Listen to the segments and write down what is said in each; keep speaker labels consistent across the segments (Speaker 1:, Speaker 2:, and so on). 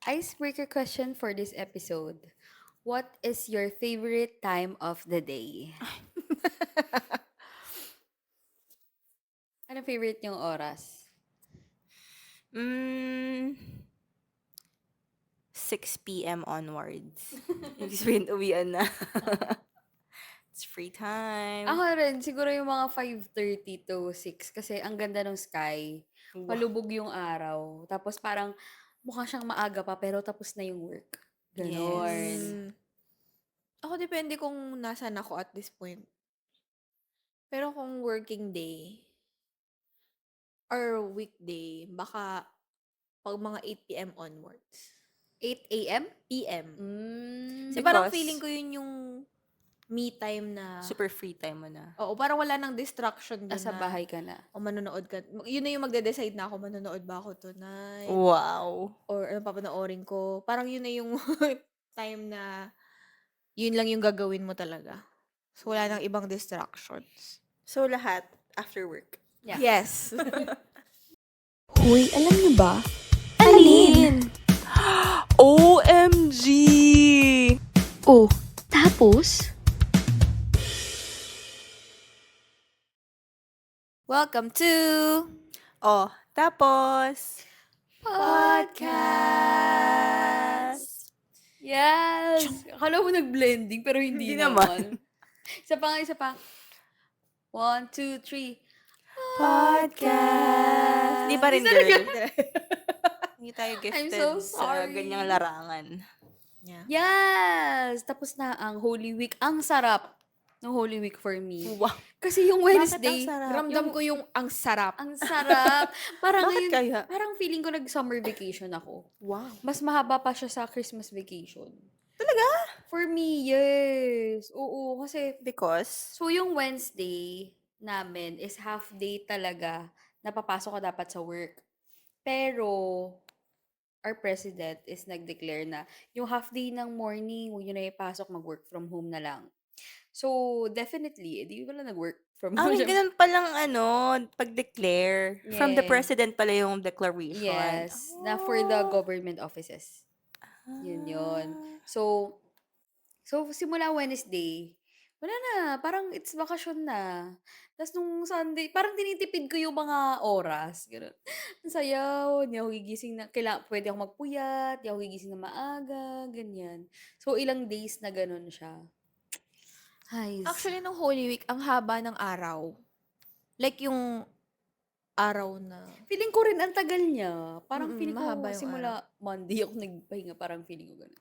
Speaker 1: Icebreaker question for this episode. What is your favorite time of the day? Ano favorite niyong oras?
Speaker 2: Hmm, 6 p.m. onwards. Ibig sabihin, uwian na. It's free time.
Speaker 1: Ako rin, siguro yung mga 5:30 to 6 kasi ang ganda ng sky.
Speaker 2: Wow.
Speaker 1: Malubog yung araw. Tapos parang mukha siyang maaga pa pero tapos na yung work.
Speaker 2: Yes.
Speaker 1: Ganon.
Speaker 3: Hmm, ako depende kung nasaan ako at this point. Pero kung working day or weekday, baka pag mga 8 p.m. onwards.
Speaker 1: 8 a.m.?
Speaker 3: PM.
Speaker 1: Mm.
Speaker 3: Kasi parang
Speaker 2: Because
Speaker 3: feeling ko yun yung me time na,
Speaker 2: super free time mo na.
Speaker 3: oo, parang wala nang distraction dun
Speaker 1: Nasa
Speaker 3: na,
Speaker 1: bahay ka na.
Speaker 3: o manonood ka. Yun na yung magde-decide na ako, manonood ba ako tonight?
Speaker 2: Wow.
Speaker 3: Or ano papanoorin ko. Parang yun na yung time na yun lang yung gagawin mo talaga. So, wala nang ibang distractions.
Speaker 2: So, lahat after work.
Speaker 1: Yeah.
Speaker 3: Yes.
Speaker 4: Hoy, alam niyo ba?
Speaker 2: Alin? OMG!
Speaker 4: Oh, tapos?
Speaker 3: Welcome to
Speaker 2: Oh, tapos,
Speaker 3: podcast.
Speaker 1: Yes! Akala mo nag-blending pero hindi
Speaker 2: Hindi naman.
Speaker 1: naman. Isa pa nga, isa pa. 1, 2, 3.
Speaker 2: podcast. Hindi pa rin, girl. Hindi tayo
Speaker 1: I'm
Speaker 2: gifted
Speaker 1: so
Speaker 2: sa
Speaker 1: sorry.
Speaker 2: ganyang larangan.
Speaker 3: Yeah.
Speaker 1: Yes! Tapos na ang Holy Week. Ang sarap ng Holy Week for me.
Speaker 2: Wow.
Speaker 1: Kasi yung Wednesday,
Speaker 2: Bakit ang sarap?
Speaker 3: Ramdam ko yung ang sarap.
Speaker 1: ang sarap. Parang
Speaker 2: Bakit
Speaker 1: ngayon,
Speaker 2: kaya?
Speaker 1: parang feeling ko nag-summer vacation ako.
Speaker 2: Wow.
Speaker 1: Mas mahaba pa siya sa Christmas vacation.
Speaker 2: Talaga?
Speaker 1: For me, yes. Oo, kasi
Speaker 2: Because?
Speaker 1: so yung Wednesday namin is half day talaga. Napapasok ka dapat sa work. Pero our president is nag-declare na yung half day ng morning, huwag nyo na ipasok, mag-work from home na lang. So, definitely, edi wala nag-work from home.
Speaker 2: May ganun palang pag-declare. From the
Speaker 1: Yeah.
Speaker 2: president pala yung declaration.
Speaker 1: Yes, na for the
Speaker 2: Oh.
Speaker 1: government offices. Yun yun. So simula Wednesday, wala na, parang it's bakasyon na. Tapos nung Sunday, parang tinitipid ko yung mga oras, gano'n. Ang sayaw, hindi ako gigising na, pwede ako magpuyat, hindi ako gigising na maaga, ganyan. So, ilang days na gano'n siya. Ay,
Speaker 3: Actually, nung Holy Week, ang haba ng araw. Like yung araw na...
Speaker 1: feeling ko rin ang tagal niya. Parang feeling ko
Speaker 3: mahaba yung
Speaker 1: simula Monday ako nagpahinga, parang feeling ko gano'n.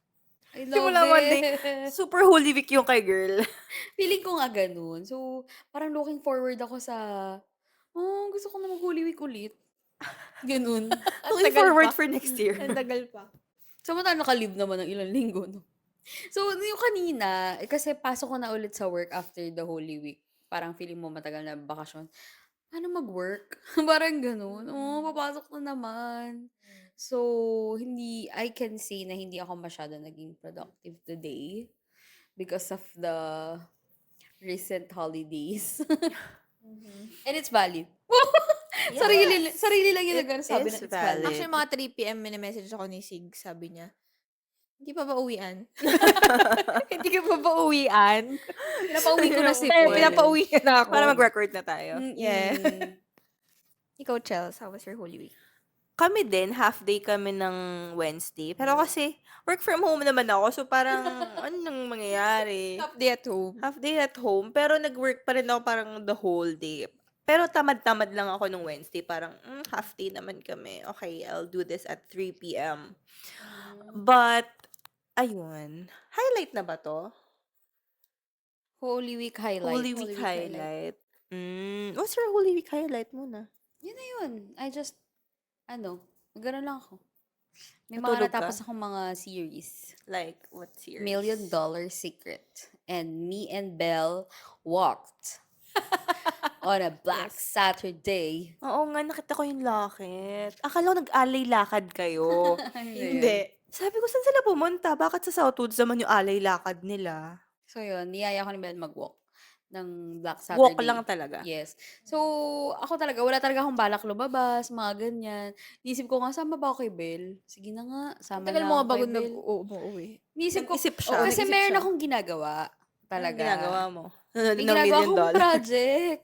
Speaker 1: I love
Speaker 2: Simula Monday.
Speaker 1: it.
Speaker 2: Super Holy Week yung kay girl.
Speaker 1: Feeling ko nga gano'n. So, parang looking forward ako sa, gusto ko na mag-Holy Week ulit. Gano'n.
Speaker 2: Looking
Speaker 3: tagal
Speaker 2: forward
Speaker 3: pa.
Speaker 2: for next year.
Speaker 3: Ang tagal pa.
Speaker 1: Samantala naka-leave naman ng ilang linggo, no? So, yung kanina, kasi pasok ko na ulit sa work after the Holy Week. Parang feeling mo matagal na bakasyon. Paano mag-work? Parang gano'n. Papasok na naman. So, I can say na hindi ako masyado naging productive today because of the recent holidays. And it's valid. Sarili lang yung
Speaker 2: It
Speaker 1: nagsabi
Speaker 2: is
Speaker 1: na it's
Speaker 2: valid.
Speaker 1: valid.
Speaker 3: Actually, mga 3 p.m. message ako ni Sig. Sabi niya, hindi pa ba uwian? Hindi ka pa ba uwian?
Speaker 1: Pinapauwi ko na si
Speaker 3: Kaya
Speaker 1: Puel.
Speaker 3: pinapauwi ka na ako.
Speaker 2: Para mag-record na tayo.
Speaker 3: Yeah.
Speaker 1: Mm.
Speaker 3: Ikaw, Chels, how was your Holy Week?
Speaker 2: Kami din, half day kami ng Wednesday. Pero kasi, work from home naman ako. So, parang, ano nang mangyayari?
Speaker 3: Half day at home.
Speaker 2: Half day at home. Pero nag-work pa rin ako parang the whole day. Pero tamad-tamad lang ako nung Wednesday. Parang, half day naman kami. Okay, I'll do this at 3 p.m. But, ayun. Highlight na ba to?
Speaker 1: Holy Week highlight.
Speaker 2: Holy Week highlight. What's your Holy Week highlight muna?
Speaker 1: Yun na yun. Gano'n lang ako. May mga
Speaker 2: Natulog ka?
Speaker 1: natapos akong mga series.
Speaker 2: Like, what series?
Speaker 1: $1 Million Secret. And Me and Belle walked on a Black Saturday.
Speaker 2: Oo nga, nakita ko yung lakit. Akala ko nag-alay lakad kayo.
Speaker 3: Hindi.
Speaker 2: Sabi ko, saan sila pumunta? Bakit sa Southwoods naman yung alay lakad nila?
Speaker 1: So yun, niyaya ko ni Belle mag-walk. ng Black
Speaker 2: Walk lang
Speaker 1: Saturday.
Speaker 2: talaga.
Speaker 1: Yes. So, ako talaga, wala talaga akong balak lumabas, mga ganyan. Inisip ko nga, sama ba ako kay Bel? Sige na nga,
Speaker 3: Ang
Speaker 1: sama
Speaker 3: tagal
Speaker 1: na
Speaker 3: mo nga
Speaker 1: ako
Speaker 3: bago
Speaker 1: kay Bel.
Speaker 3: umuwi.
Speaker 1: Inisip ko,
Speaker 2: Nag-isip
Speaker 3: Oo,
Speaker 2: siya.
Speaker 1: kasi
Speaker 3: nag-isip
Speaker 1: meron
Speaker 3: siya.
Speaker 1: akong ginagawa
Speaker 2: Anong
Speaker 1: talaga.
Speaker 2: ginagawa mo?
Speaker 1: May
Speaker 2: Ng
Speaker 1: ginagawa
Speaker 2: $1
Speaker 1: akong
Speaker 2: million.
Speaker 1: project.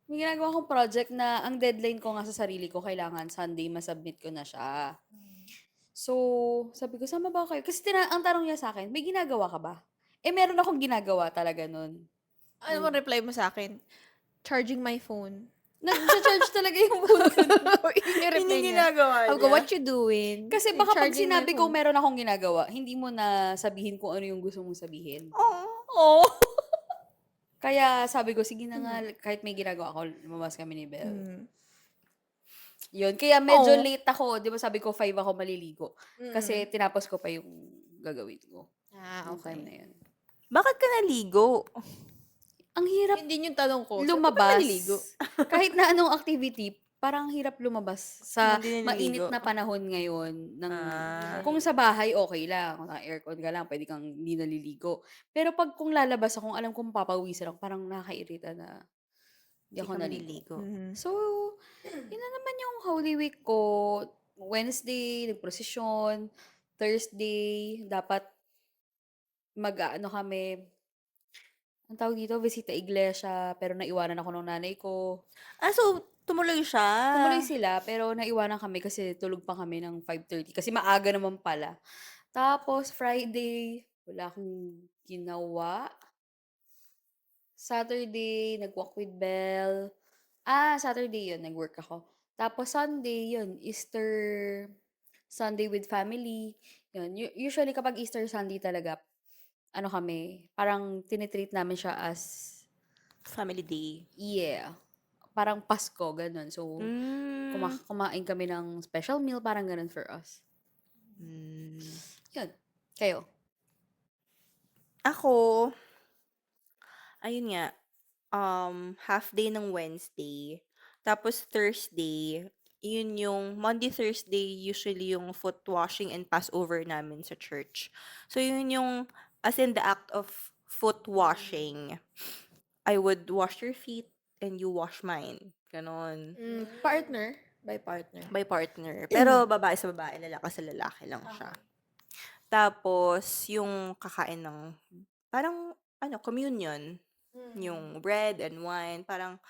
Speaker 1: May ginagawa akong project na ang deadline ko nga sa sarili ko, kailangan Sunday masubmit ko na siya. So, sabi ko, sama ba ako kayo? Kasi ang tanong niya sa akin, may ginagawa ka ba? Meron akong ginagawa talaga nun.
Speaker 3: Ano mo reply mo sa akin? Charging my phone.
Speaker 1: Nag-charge talaga yung phone ko nun.
Speaker 3: Yun yung
Speaker 2: Yun
Speaker 3: reply
Speaker 2: yung
Speaker 3: niya.
Speaker 2: ginagawa
Speaker 3: Sabi ko,
Speaker 2: niya.
Speaker 3: what you doing?
Speaker 1: Kasi baka pag
Speaker 3: Charging my
Speaker 1: sinabi ko
Speaker 3: phone.
Speaker 1: meron akong ginagawa, hindi mo na sabihin kung ano yung gusto mong sabihin.
Speaker 2: Oh.
Speaker 1: Kaya sabi ko, sige na nga, kahit may ginagawa ako, lumabas kami ni Belle.
Speaker 3: Mm.
Speaker 1: Yun, kaya medyo
Speaker 3: Oh.
Speaker 1: late ako. Di ba sabi ko, 5 ako maliligo. Kasi tinapos ko pa yung gagawin ko. Yung time na
Speaker 3: Okay.
Speaker 1: yun.
Speaker 2: Bakit ka naligo?
Speaker 1: Ang hirap
Speaker 3: Yun din yung tanong ko. Saan ka ba
Speaker 1: lumabas.
Speaker 3: naliligo?
Speaker 1: Kahit na anong activity, parang hirap lumabas sa
Speaker 2: Hindi
Speaker 1: mainit
Speaker 2: naliligo.
Speaker 1: na panahon ngayon. Kung
Speaker 2: Ah.
Speaker 1: sa bahay, okay lang. Kung naka-aircon ka lang, pwede kang hindi naliligo. Pero kung lalabas ako, alam kong papawisan ako, parang nakakairita na hindi
Speaker 2: Hindi
Speaker 1: ako
Speaker 2: ka
Speaker 1: naligo.
Speaker 2: maliligo.
Speaker 1: So, yun na naman yung Holy Week ko. Wednesday, nagprosesyon. Thursday, dapat mag-ano kami, ang tawag dito, bisita iglesia, pero naiwanan ako ng nanay ko.
Speaker 2: So, tumuloy siya.
Speaker 1: Tumuloy sila, pero naiwanan kami kasi tulog pa kami ng 5:30 kasi maaga naman pala. Tapos Friday, wala akong ginawa. Saturday, nag-walk with Belle. Saturday yun, nag-work ako. Tapos Sunday, yun, Easter Sunday with family. Yun, usually kapag Easter Sunday talaga, ano kami, parang tinitreat namin siya as,
Speaker 2: Family day.
Speaker 1: yeah, parang Pasko, ganun. So,
Speaker 2: Mm.
Speaker 1: kumain kami ng special meal, parang ganun for us.
Speaker 2: Mm.
Speaker 1: Yun. Kayo?
Speaker 2: Ako, ayun nga, half day ng Wednesday. Tapos Thursday, yun yung Monday, Thursday, usually yung foot washing and Passover namin sa church. So, yun yung, as in the act of foot washing, I would wash your feet and you wash mine. Ganon.
Speaker 3: Partner? By partner.
Speaker 2: By partner. Pero babae sa babae, lalaki sa lalaki lang siya. Tapos, yung kakain ng, parang, communion. Yung bread and wine. Parang,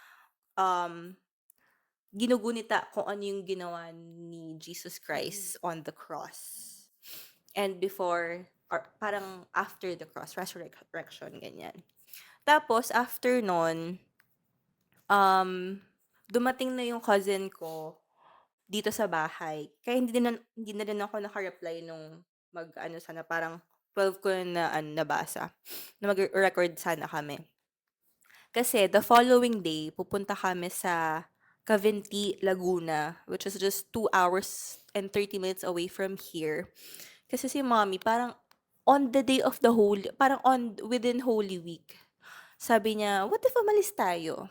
Speaker 2: ginugunita kung ano yung ginawa ni Jesus Christ on the cross. And before, or parang after the cross, resurrection, ganyan. Tapos, after nun, dumating na yung cousin ko dito sa bahay. Kaya hindi na rin ako naka-reply nung sana parang 12 ko na nabasa. Na mag-record sana kami. Kasi the following day, pupunta kami sa Cavinti, Laguna, which is just 2 hours and 30 minutes away from here. Kasi si mommy, parang on the day of the parang within Holy Week, sabi niya, what if umalis tayo?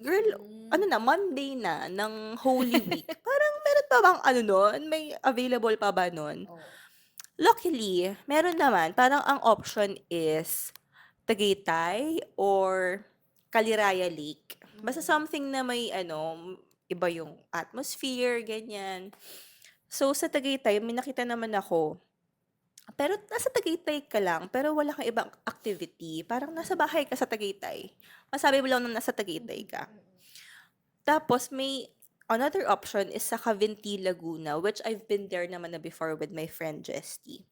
Speaker 2: Girl, Monday na ng Holy Week. Parang meron pa bang nun? May available pa ba nun? Luckily, meron naman. Parang ang option is Tagaytay or Caliraya Lake. Basta something na may iba yung atmosphere, ganyan. So, sa Tagaytay, may nakita naman ako. Pero nasa Tagaytay ka lang, pero wala kang ibang activity. Parang nasa bahay ka sa Tagaytay. Masabi mo lang na nasa Tagaytay ka. Tapos may another option is sa Cavinti, Laguna, which I've been there naman na before with my friend Jesty.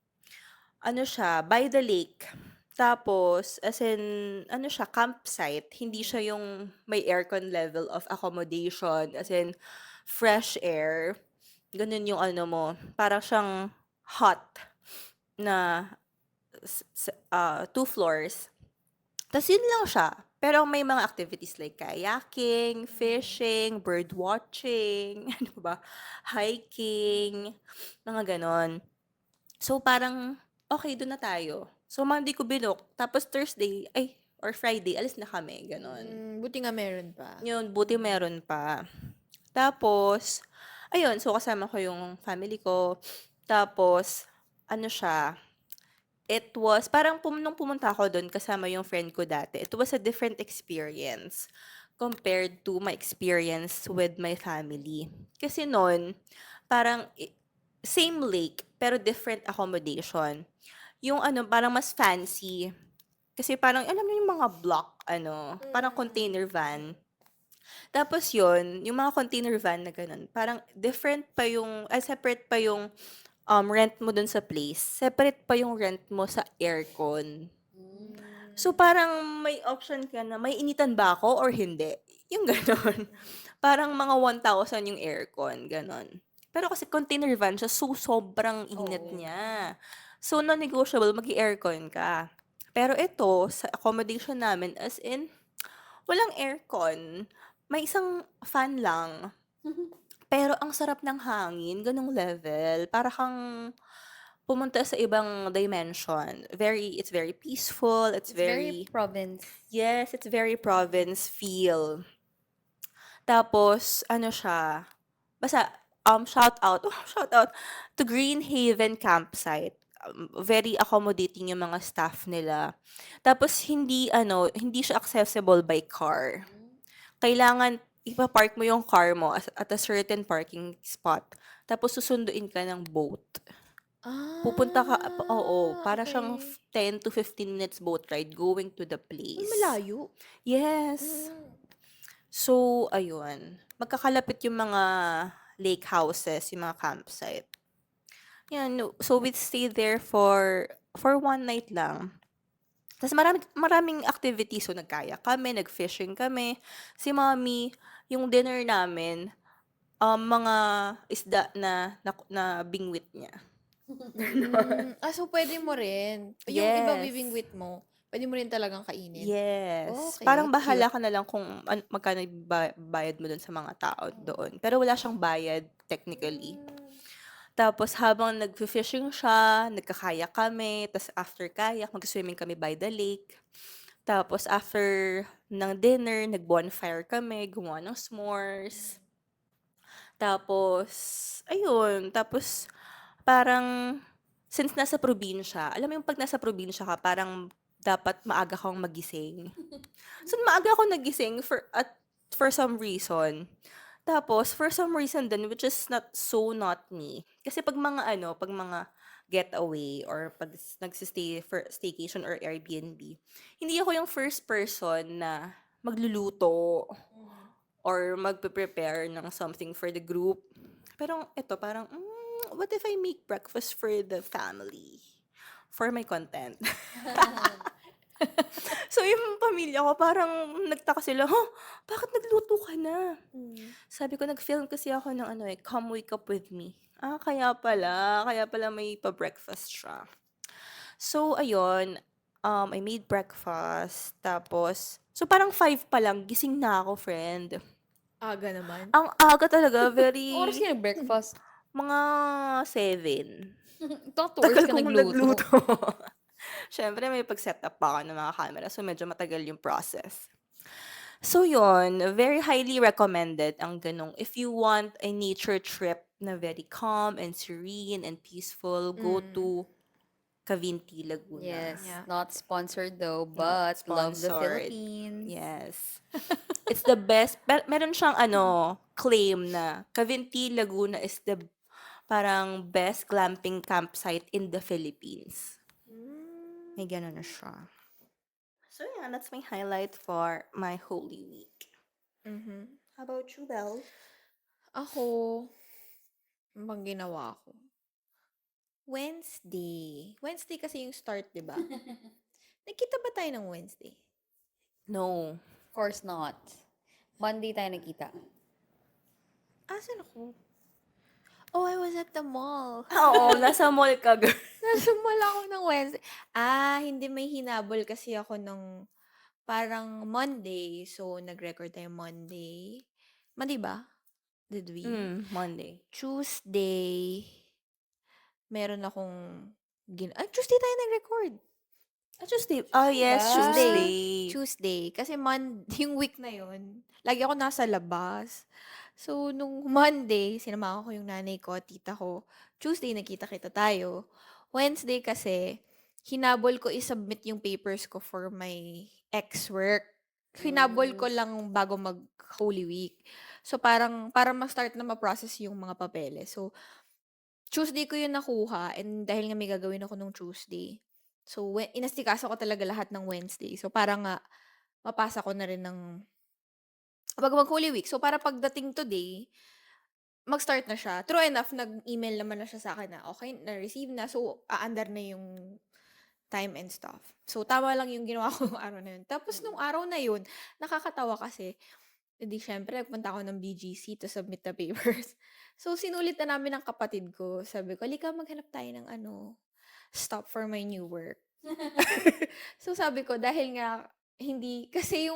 Speaker 2: Ano siya, by the lake. Tapos, as in, siya, campsite. Hindi siya yung may aircon level of accommodation. As in, fresh air. Ganun yung mo. Parang siyang hot na 2 floors. Tapos yun lang siya. Pero may mga activities like kayaking, fishing, bird watching, hiking, mga ganon. So parang, okay, doon na tayo. So Monday ko binook, tapos Thursday, or Friday, alis na kami, ganon.
Speaker 3: Buti nga meron pa.
Speaker 2: Yun, buti meron pa. Tapos, ayun, so kasama ko yung family ko. Tapos, siya, it was parang nung pumunta ako dun kasama yung friend ko dati, it was a different experience compared to my experience with my family. Kasi nun, parang same lake pero different accommodation. Yung ano, parang mas fancy. Kasi parang, alam mo yung mga block, ano, parang container van. Tapos yun, yung mga container van na ganun, parang different pa yung, separate pa yung rent mo dun sa place. Separate pa yung rent mo sa aircon. So parang may option ka na, may initan ba ako or hindi? Yung gano'n. Parang mga 1,000 yung aircon, gano'n. Pero kasi container van siya, so sobrang init
Speaker 1: Oo.
Speaker 2: niya. So non-negotiable, mag-i-aircon ka. Pero ito, sa accommodation namin, as in, walang aircon. May isang fan lang. Pero ang sarap ng hangin, ganong level. Para kang pumunta sa ibang dimension. It's very peaceful. It's
Speaker 1: It's very
Speaker 2: very,
Speaker 1: province.
Speaker 2: yes, it's very province feel. Tapos, ano siya, basta, shout out to Green Haven Campsite. Very accommodating yung mga staff nila. Tapos, hindi siya accessible by car. Kailangan ipa-park mo yung car mo at a certain parking spot. Tapos, susunduin ka ng boat. Pupunta ka, oo, para siyang
Speaker 3: Okay.
Speaker 2: 10 to 15 minutes boat ride going to the
Speaker 3: Ay,
Speaker 2: place.
Speaker 3: malayo.
Speaker 2: Yes.
Speaker 3: Mm.
Speaker 2: So, ayun. Magkakalapit yung mga lake houses, yung mga campsite. Yan, so we stayed there for one night lang. Tapos maraming activities. So, nagkayak kami, nag-fishing kami. Si mommy, yung dinner namin, mga isda na bingwit niya.
Speaker 3: So pwede mo rin. Yung iba
Speaker 2: Yes.
Speaker 3: bibingwit mo, pwede mo rin talagang kainin.
Speaker 2: Yes.
Speaker 3: Okay,
Speaker 2: Parang bahala
Speaker 3: cute.
Speaker 2: ka na lang kung magkano yung bayad mo dun sa mga tao doon. Pero wala siyang bayad, technically. Tapos habang nag-fishing siya, nagkakayak kami, tapos after kayak, mag-swimming kami by the lake. Tapos after ng dinner, nag-bonfire kami, gumawa ng s'mores. Tapos, ayun, tapos parang since nasa probinsya, alam mo yung 'pag nasa probinsya ka parang dapat maaga kang magising. So, maaga ako nagising for some reason. Tapos, for some reason din, which is not me. Kasi 'pag mga getaway or 'pag for staycation or Airbnb, hindi ako yung first person na magluluto or magpe-prepare ng something for the group. Pero eto parang, what if I make breakfast for the family? For my content. So, yung pamilya ko parang nagtaka sila, "Huh, bakit nagluto ka na?" Sabi ko, nag-film kasi ako ng Come Wake Up With Me. Kaya pala may pa-breakfast siya. So, ayun, I made breakfast, tapos, so parang 5 pa lang, gising na ako, friend.
Speaker 3: Aga naman.
Speaker 2: Ang aga talaga,
Speaker 1: Anong oras
Speaker 2: very,
Speaker 1: ka nag-breakfast?
Speaker 2: mga 7.
Speaker 1: Ito, 2 hours
Speaker 2: Tagal
Speaker 1: ka
Speaker 2: kong
Speaker 1: nagluto.
Speaker 2: nagluto. Siyempre may pag-setup pa ako ng mga camera, so medyo matagal yung process. So yun, very highly recommended ang ganong. If you want a nature trip na very calm and serene and peaceful, go to Cavinti, Laguna.
Speaker 1: Yes,
Speaker 3: Yeah.
Speaker 1: not sponsored though,
Speaker 2: Not
Speaker 1: but love the
Speaker 2: sponsored.
Speaker 1: Philippines.
Speaker 2: Yes. It's the best. Meron siyang claim na Cavinti, Laguna is the parang best glamping campsite in the Philippines. May gano'n na siya. So yeah, that's my highlight for my Holy Week. How about you, Belle?
Speaker 3: Ako, ano bang ginawa ko? Wednesday. Wednesday kasi yung start, di ba? Nagkita ba tayo ng Wednesday?
Speaker 2: No.
Speaker 1: Of course not. Monday tayo nakita.
Speaker 3: Asan ako? Oh, I was at the mall.
Speaker 2: Oo, nasa mall ka, girl.
Speaker 3: Nasa mall ako ng Wednesday. Hindi may hinabol kasi ako nung parang Monday. So, nag-record tayo Monday. Monday ba? Did we?
Speaker 2: Monday.
Speaker 3: Tuesday, meron akong Tuesday tayo nag-record.
Speaker 2: Tuesday. Oh, yes,
Speaker 1: ba?
Speaker 2: Tuesday.
Speaker 3: Tuesday. Kasi yung week na yon lagi ako nasa labas. So, nung Monday, sinamahan ko yung nanay ko, tita ko. Tuesday, nakita-kita tayo. Wednesday kasi, hinabol ko i-submit yung papers ko for my ex-work. Hinabol ko lang bago mag-Holy Week. So, parang para ma-start na ma-process yung mga papeles. So, Tuesday ko yun nakuha and dahil nga may gagawin ako nung Tuesday. So, inasikaso ko talaga lahat ng Wednesday. So, para nga mapasa ko na rin ng bago mag-Holy Week. So, para pagdating today, mag-start na siya. True enough, nag-email naman na siya sa akin na okay, na-receive na. So, aandar na yung time and stuff. So, tama lang yung ginawa ko nung araw na yun. Tapos, nung araw na yun, nakakatawa kasi, edi syempre, nagpunta ako ng BGC to submit the papers. So, sinulit na namin ng kapatid ko. Sabi ko, "Halika, maghanap tayo ng stop for my new work." So, sabi ko, dahil nga, hindi, kasi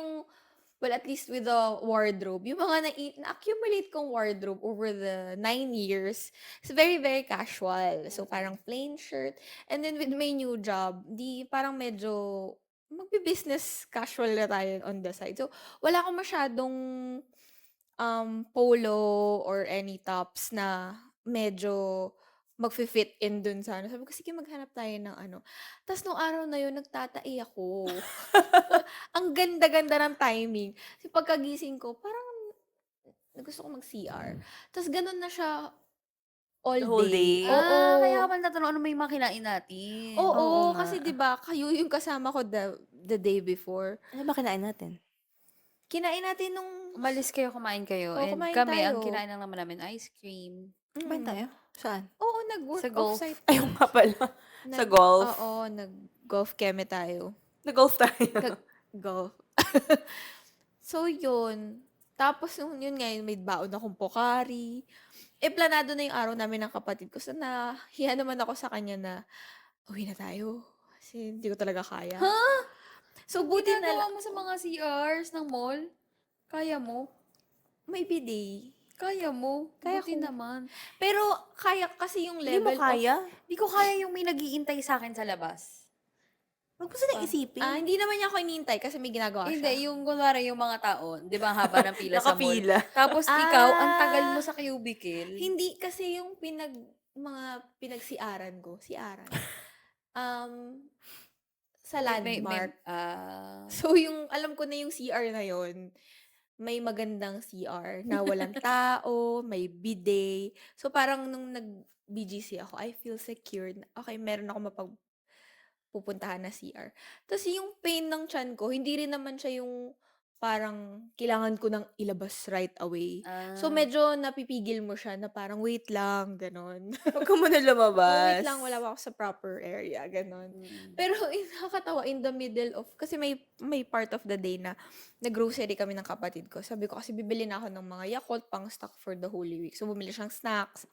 Speaker 3: well, at least with the wardrobe, yung mga na-accumulate kong wardrobe over the 9 years, it's very, very casual. So, parang plain shirt. And then with my new job, di parang medyo magbi-business casual na tayo on the side. So, wala akong masyadong polo or any tops na medyo magfi-fit in dun sa ano. Sabi ko, sige maghanap tayo ng ano. Tapos nung araw na yun, nagtatai ako. Ang ganda-ganda ng timing. Kasi pagkagising ko, parang gusto ko mag-CR. Tapos ganun na siya all
Speaker 2: The whole
Speaker 3: day.
Speaker 2: day?
Speaker 3: Oo.
Speaker 1: Kaya ka pala natanong ano may mga kinain natin.
Speaker 3: Oo,
Speaker 2: Oo nga.
Speaker 3: kasi 'di ba, kayo yung kasama ko the day before.
Speaker 2: Ano ba kinain natin?
Speaker 3: Kinain natin nung
Speaker 1: Umalis kayo, kumain kayo.
Speaker 3: Oo,
Speaker 1: And
Speaker 3: kumain
Speaker 1: kami, ang
Speaker 3: tayo.
Speaker 1: kinain lang naman namin ice cream.
Speaker 2: Kumain tayo? Saan?
Speaker 3: Oo, nag-work
Speaker 1: Sa golf.
Speaker 3: off-site.
Speaker 2: Ayun nga pala. Sa golf?
Speaker 3: Oo, nag-golf keme tayo.
Speaker 2: Nag-golf tayo.
Speaker 3: Golf. So, yun. Tapos, yun nga, may baon akong Pocari. Planado na yung araw namin ng kapatid ko. So, nahiya naman ako sa kanya na, uwi na tayo. Kasi hindi ko talaga kaya. So, buti na
Speaker 1: Ginagawa mo sa mga CRs ng mall? Kaya mo?
Speaker 3: may bidet.
Speaker 1: Kaya mo?
Speaker 3: Kaya
Speaker 1: Buti
Speaker 3: ko.
Speaker 1: naman.
Speaker 3: Pero, kaya kasi yung
Speaker 2: Hindi mo
Speaker 3: level
Speaker 2: kaya?
Speaker 1: Di ko kaya yung may nag-iintay sa akin sa labas.
Speaker 2: Huwag mo sanang isipin.
Speaker 3: Hindi naman niya ako inintay kasi may ginagawa siya.
Speaker 1: Hindi, yung kunwari yung mga tao, di ba ang haba ng pila sa mall.
Speaker 2: Nakapila.
Speaker 1: Tapos ikaw, ang
Speaker 3: Ah.
Speaker 1: tagal mo sa cubicle.
Speaker 3: Hindi kasi yung mga pinagsiaran ko, siaran. Sa landmark. So, yung, alam ko na yung CR na yon may magandang CR na walang tao, may bidet. So, parang nung nag-BGC ako, I feel secured. Okay, meron ako pupuntahan na CR. Tapos yung pain ng tiyan ko, hindi rin naman siya yung parang kailangan ko nang ilabas right away. So, medyo napipigil mo siya na parang wait lang, ganon.
Speaker 2: Huwag ka muna lumabas.
Speaker 3: Wait lang, wala pa ako sa proper area, ganon. Pero nakakatawa in the middle of, kasi may part of the day na nag-grocery kami ng kapatid ko. Sabi ko kasi bibili na ako ng mga Yakult pang stock for the Holy Week. So, bumili siyang snacks.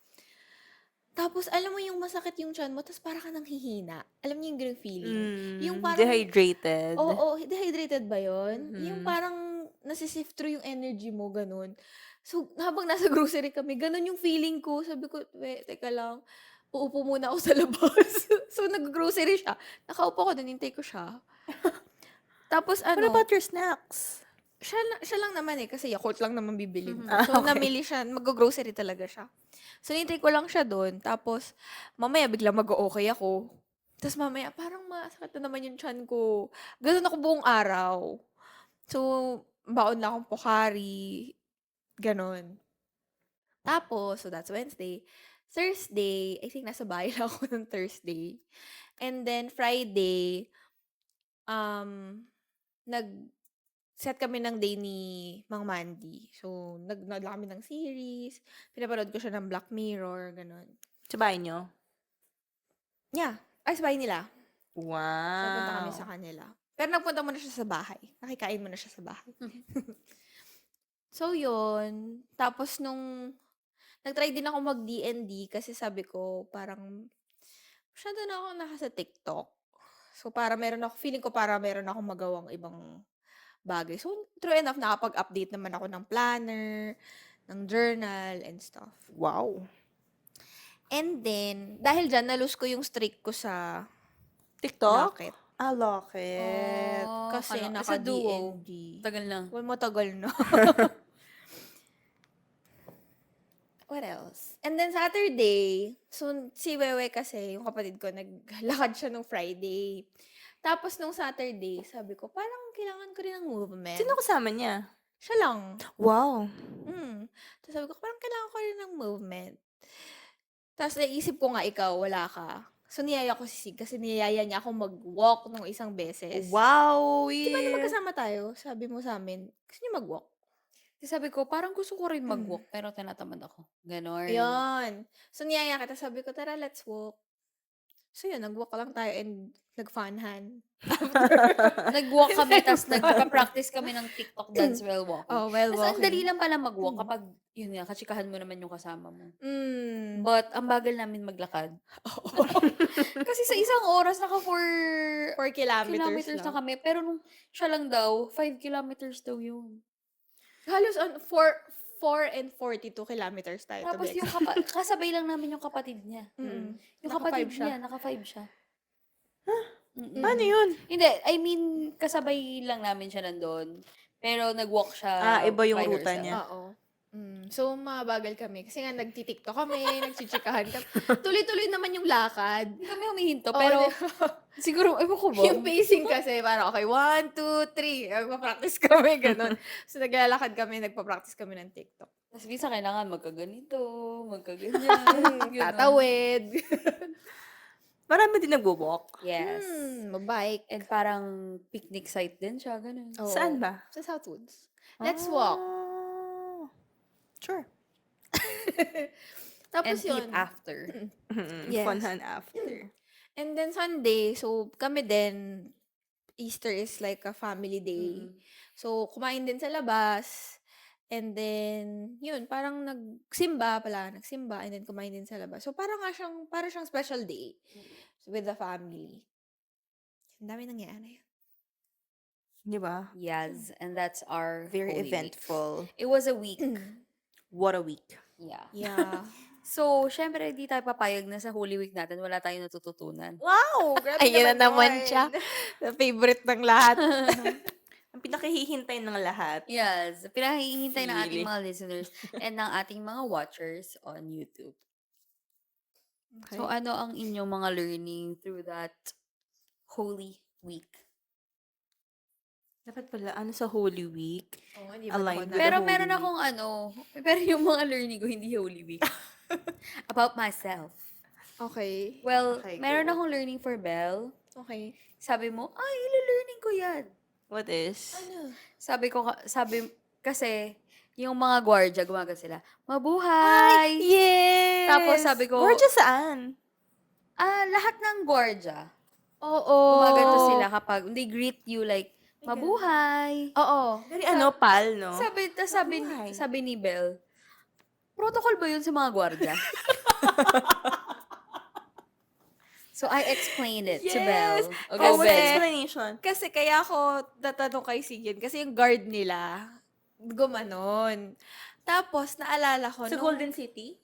Speaker 3: Tapos, alam mo yung masakit yung tiyan mo, tapos para ka nang hihina. Alam niyo yung ganung feeling? Yung parang,
Speaker 2: Dehydrated.
Speaker 3: oo, dehydrated ba yun? Yung parang nasisift through yung energy mo, ganun. So, habang nasa grocery kami, ganun yung feeling ko. Sabi ko, teka lang, uupo muna ako sa labas. So, nag-grocery siya. Nakaupo ko dun, hintay ko siya. Tapos,
Speaker 2: What about your snacks?
Speaker 3: siya lang naman kasi Yakult lang naman bibilin ko.
Speaker 2: Ah,
Speaker 3: So,
Speaker 2: okay.
Speaker 3: namili siya, mag-grocery talaga siya. So, nintay ko lang siya doon. Tapos, mamaya biglang mag-okay ako. Tapos mamaya, parang masakit na naman yung tiyan ko. Ganun ako buong araw. So, baon lang akong Pocari. Ganon. Tapos, so that's Wednesday. Thursday, I think nasa bahay lang ako ng Thursday. And then, Friday, nag-set kami ng day ni Mang Mandy. So, nag-nood lang kami ng series. Pinapanood ko siya ng Black Mirror, ganun.
Speaker 2: Sa bahay nyo?
Speaker 3: Yeah. Ay, sa bahay nila.
Speaker 2: Wow.
Speaker 3: So, punta kami sa kanila. Pero nagpunta muna siya sa bahay. Nakikain muna siya sa bahay. So, yun. Tapos, nag-try din ako mag-D&D kasi sabi ko, parang, masyado na ako nasa TikTok. So, feeling ko para meron akong magawang ibang bagay. So, true enough, nakapag-update naman ako ng planner, ng journal, and stuff.
Speaker 2: Wow.
Speaker 3: And then, dahil dyan, nalose ko yung streak ko sa
Speaker 2: TikTok?
Speaker 3: Locket.
Speaker 2: Locket.
Speaker 3: Kasi
Speaker 1: Sa duo.
Speaker 3: naka-D&D.
Speaker 1: Tagal na.
Speaker 3: Well, matagal na. What else? And then Saturday, so si Wewe kasi, yung kapatid ko, naglakad siya nung Friday. Tapos nung Saturday, sabi ko, parang kailangan ko rin ng movement.
Speaker 2: Sino kasama niya?
Speaker 3: Siya lang.
Speaker 2: Wow.
Speaker 3: Tapos sabi ko, parang kailangan ko rin ng movement. Tapos naisip ko nga ikaw, wala ka. So niyaya ko si Sig kasi niyaya niya ako mag-walk nung isang beses.
Speaker 2: Wow.
Speaker 3: Di ba na magkasama tayo? Sabi mo sa amin, gusto niyo mag-walk?
Speaker 1: Di sabi ko, parang gusto ko rin mag-walk, pero tinatamad ako. Ganon.
Speaker 3: Yun. So niyaya kita, sabi ko, tara, let's walk. So yun, nag-walk lang tayo and nag-funhan.
Speaker 1: Nag-walk kami, tapos nagpa-practice kami ng TikTok dance while walking.
Speaker 3: Oh, while
Speaker 1: Tapos ang dali
Speaker 3: walking.
Speaker 1: lang pala mag-walk kapag, yun nga, katsikahan mo naman yung kasama mo.
Speaker 3: Mm.
Speaker 1: But, ang bagal namin maglakad. Kasi sa isang oras, naka 4
Speaker 3: 4 kilometers
Speaker 1: kilometers na
Speaker 3: lang.
Speaker 1: kami. Pero nung siya lang daw, 5 kilometers daw yun.
Speaker 3: Halos on 4 and 42 kilometers tayo
Speaker 1: Tapos
Speaker 3: to be
Speaker 1: yung
Speaker 3: exact.
Speaker 1: kasabay lang namin yung kapatid niya.
Speaker 3: Mm.
Speaker 1: Yung
Speaker 3: Naka
Speaker 1: kapatid
Speaker 3: 5 siya.
Speaker 1: niya, naka 5 siya. Mm-mm.
Speaker 2: Paano yun?
Speaker 1: Hindi, I mean, kasabay lang namin siya nandun. Pero nag-walk siya
Speaker 2: Iba yung
Speaker 1: by
Speaker 2: ruta
Speaker 1: herself.
Speaker 2: niya.
Speaker 3: Oo. So, mabagal kami. Kasi nga, nagtitiktok kami, nagchichikahan kami. Tuloy-tuloy naman yung lakad.
Speaker 1: Hindi kami humihinto,
Speaker 3: Oo,
Speaker 1: pero
Speaker 3: di-
Speaker 1: siguro, ewan ko ba?
Speaker 3: yung pacing kasi, parang okay, 1, 2, 3. Magpa-practice kami, ganun. So, naglalakad kami, nagpa-practice kami ng TikTok.
Speaker 1: Tapos minsan kailangan magkaganito, magkaganyan, ganun.
Speaker 3: Tatawid.
Speaker 2: Marami din nagwo-walk.
Speaker 1: Yes.
Speaker 3: Mabike.
Speaker 1: And parang picnic site din siya, ganun.
Speaker 3: Oo.
Speaker 2: Saan ba?
Speaker 3: Sa Southwoods. Let's walk.
Speaker 2: Ah, Sure.
Speaker 1: And
Speaker 3: Tapos
Speaker 1: eat
Speaker 3: yun.
Speaker 1: after.
Speaker 3: Yes.
Speaker 2: Funhan after.
Speaker 3: And then Sunday, so kami din, Easter is like a family day. So, kumain din sa labas. And then, yun, parang nagsimba, and then kumain din sa labas. So, parang siyang special day with the family. Ang dami nangyari.
Speaker 2: Di ba?
Speaker 1: Yes, and that's our
Speaker 2: Very
Speaker 1: Holy Week.
Speaker 2: eventful.
Speaker 1: It was a week.
Speaker 2: What a week.
Speaker 1: Yeah.
Speaker 3: Yeah.
Speaker 1: So, syempre, di tayo papayag na sa Holy Week natin, wala tayong natututunan.
Speaker 3: Wow! Grabe
Speaker 2: Ayan na naman
Speaker 3: yun.
Speaker 2: siya.
Speaker 3: The favorite ng lahat.
Speaker 2: Ang pinakahihintay ng lahat.
Speaker 1: Yes, pinahihintay ng ating
Speaker 2: Really?
Speaker 1: mga listeners and ng ating mga watchers on YouTube. So,
Speaker 3: Okay.
Speaker 1: ano ang inyong mga learning through that Holy Week?
Speaker 2: Dapat pala, sa Holy Week?
Speaker 3: Oo, hindi
Speaker 2: Aligned with the
Speaker 1: Pero
Speaker 2: Holy
Speaker 1: meron
Speaker 2: Week.
Speaker 1: akong pero yung mga learning ko, hindi Holy Week. About myself.
Speaker 3: Okay.
Speaker 1: Well,
Speaker 2: Okay,
Speaker 1: meron
Speaker 2: go.
Speaker 1: akong learning for Belle.
Speaker 3: Okay.
Speaker 1: Sabi mo, ay, ilo-learning ko yan.
Speaker 2: What is?
Speaker 3: Ano?
Speaker 1: Sabi, kasi, yung mga gwardiya, gumaga sila, mabuhay!
Speaker 2: Yes!
Speaker 1: Tapos sabi ko,
Speaker 2: Gorgeous saan?
Speaker 1: lahat ng gwardiya,
Speaker 3: Oo.
Speaker 1: gumaganto sila kapag they greet you like, mabuhay!
Speaker 3: Oo.
Speaker 2: Very pal, no?
Speaker 1: Sabi, sabi ni Belle, protocol ba yun sa mga gwardiya? So, I explained it to Belle. Okay,
Speaker 2: Oh, what's the
Speaker 1: Belle.
Speaker 2: explanation?
Speaker 3: Kasi kaya ako natanong kay Sigyn, kasi yung guard nila, gumanon. Tapos, naalala ko,
Speaker 2: Sa Golden City?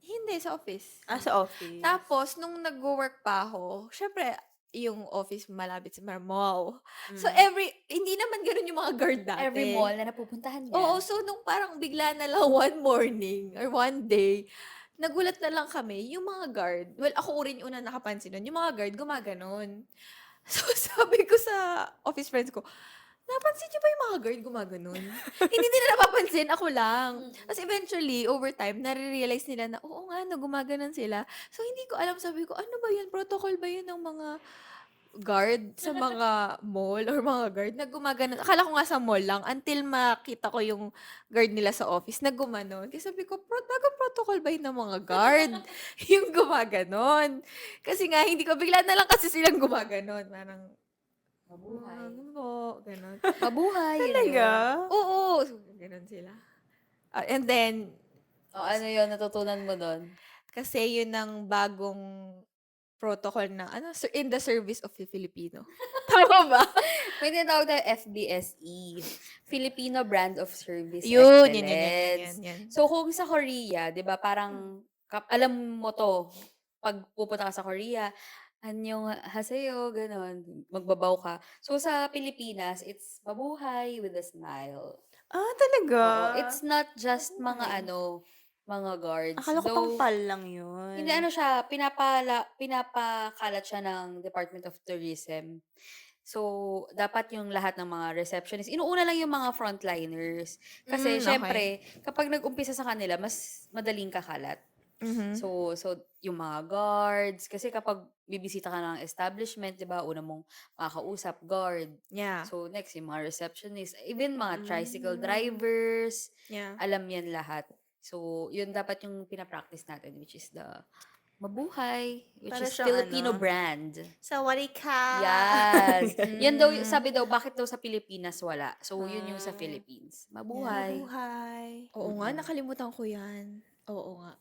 Speaker 3: Hindi, sa office.
Speaker 2: Sa office.
Speaker 3: Tapos, nung nag-work pa ako, syempre, yung office malapit sa mall. So,
Speaker 2: Mm.
Speaker 3: hindi naman ganun yung mga guard dati.
Speaker 1: Every mall na napupuntahan niya.
Speaker 3: Oo, so nung parang bigla na lang one morning or one day, nagulat na lang kami, yung mga guard, well, ako rin yung una nakapansin nun, yung mga guard gumaganon. So, sabi ko sa office friends ko, napansin niyo ba yung mga guard gumaganon? Hindi nila napapansin, ako lang. Tapos eventually, over time, nare-realize nila na, oo nga, no, gumaganon sila. So, hindi ko alam, sabi ko, ano ba yun? Protocol ba yun ng mga guard sa mga mall or mga guard na gumaganon? Akala ko nga sa mall lang until makita ko yung guard nila sa office na gumanon. Kasi sabi ko, protocol ba yun ng mga guard? Yung gumaganon. Kasi nga, hindi ko, bigla na lang kasi silang gumaganon. Parang,
Speaker 1: Mabuhay.
Speaker 3: ano po, ganon.
Speaker 1: Mabuhay. yun
Speaker 2: Talaga?
Speaker 1: yun.
Speaker 3: Oo, so, ganon sila. And then,
Speaker 1: O, ano yun, natutunan mo doon?
Speaker 3: kasi yun ang bagong protocol na, in the service of the Filipino. Tama ba?
Speaker 1: May tinatawag tayo FBSE. Filipino Brand of Service
Speaker 3: Yun,
Speaker 1: Excellence.
Speaker 3: yan.
Speaker 1: So, kung sa Korea, di ba, parang, alam mo to, pag pupunta ka sa Korea, anyong haseyo, ganon, magbabaw ka. So, sa Pilipinas, it's mabuhay with a smile.
Speaker 2: Talaga?
Speaker 1: Oo, it's not just mga mga guards.
Speaker 2: Akala ko
Speaker 1: Though,
Speaker 2: pang-pal lang
Speaker 1: hindi
Speaker 2: yun.
Speaker 1: ano siya, pinapakalat siya ng Department of Tourism. So, dapat yung lahat ng mga receptionist, inuuna lang yung mga frontliners. Kasi,
Speaker 3: Okay.
Speaker 1: syempre, kapag nag-umpisa sa kanila, mas madaling kakalat.
Speaker 3: Mhm.
Speaker 1: So yung mga guards, kasi kapag bibisita ka ng establishment, 'di ba, una mong makakausap, guard.
Speaker 3: Yeah.
Speaker 1: So next, yung mga receptionist, even mga tricycle
Speaker 2: Mm.
Speaker 1: drivers,
Speaker 3: Yeah.
Speaker 1: alam yan lahat. So, yun dapat yung pinapractice natin, which is the mabuhay, which
Speaker 2: Para
Speaker 1: is
Speaker 2: siyang
Speaker 1: Filipino
Speaker 2: ano,
Speaker 1: brand.
Speaker 2: sawadika.
Speaker 1: Yes. Yan daw,
Speaker 3: Mm.
Speaker 1: sabi daw, bakit daw sa Pilipinas wala? So, yun yung sa
Speaker 2: Ah,
Speaker 1: Philippines.
Speaker 3: Yeah.
Speaker 1: Mabuhay.
Speaker 2: mabuhay.
Speaker 3: Oo nga,
Speaker 1: Mm-mm.
Speaker 3: nakalimutan ko yan. Oo nga.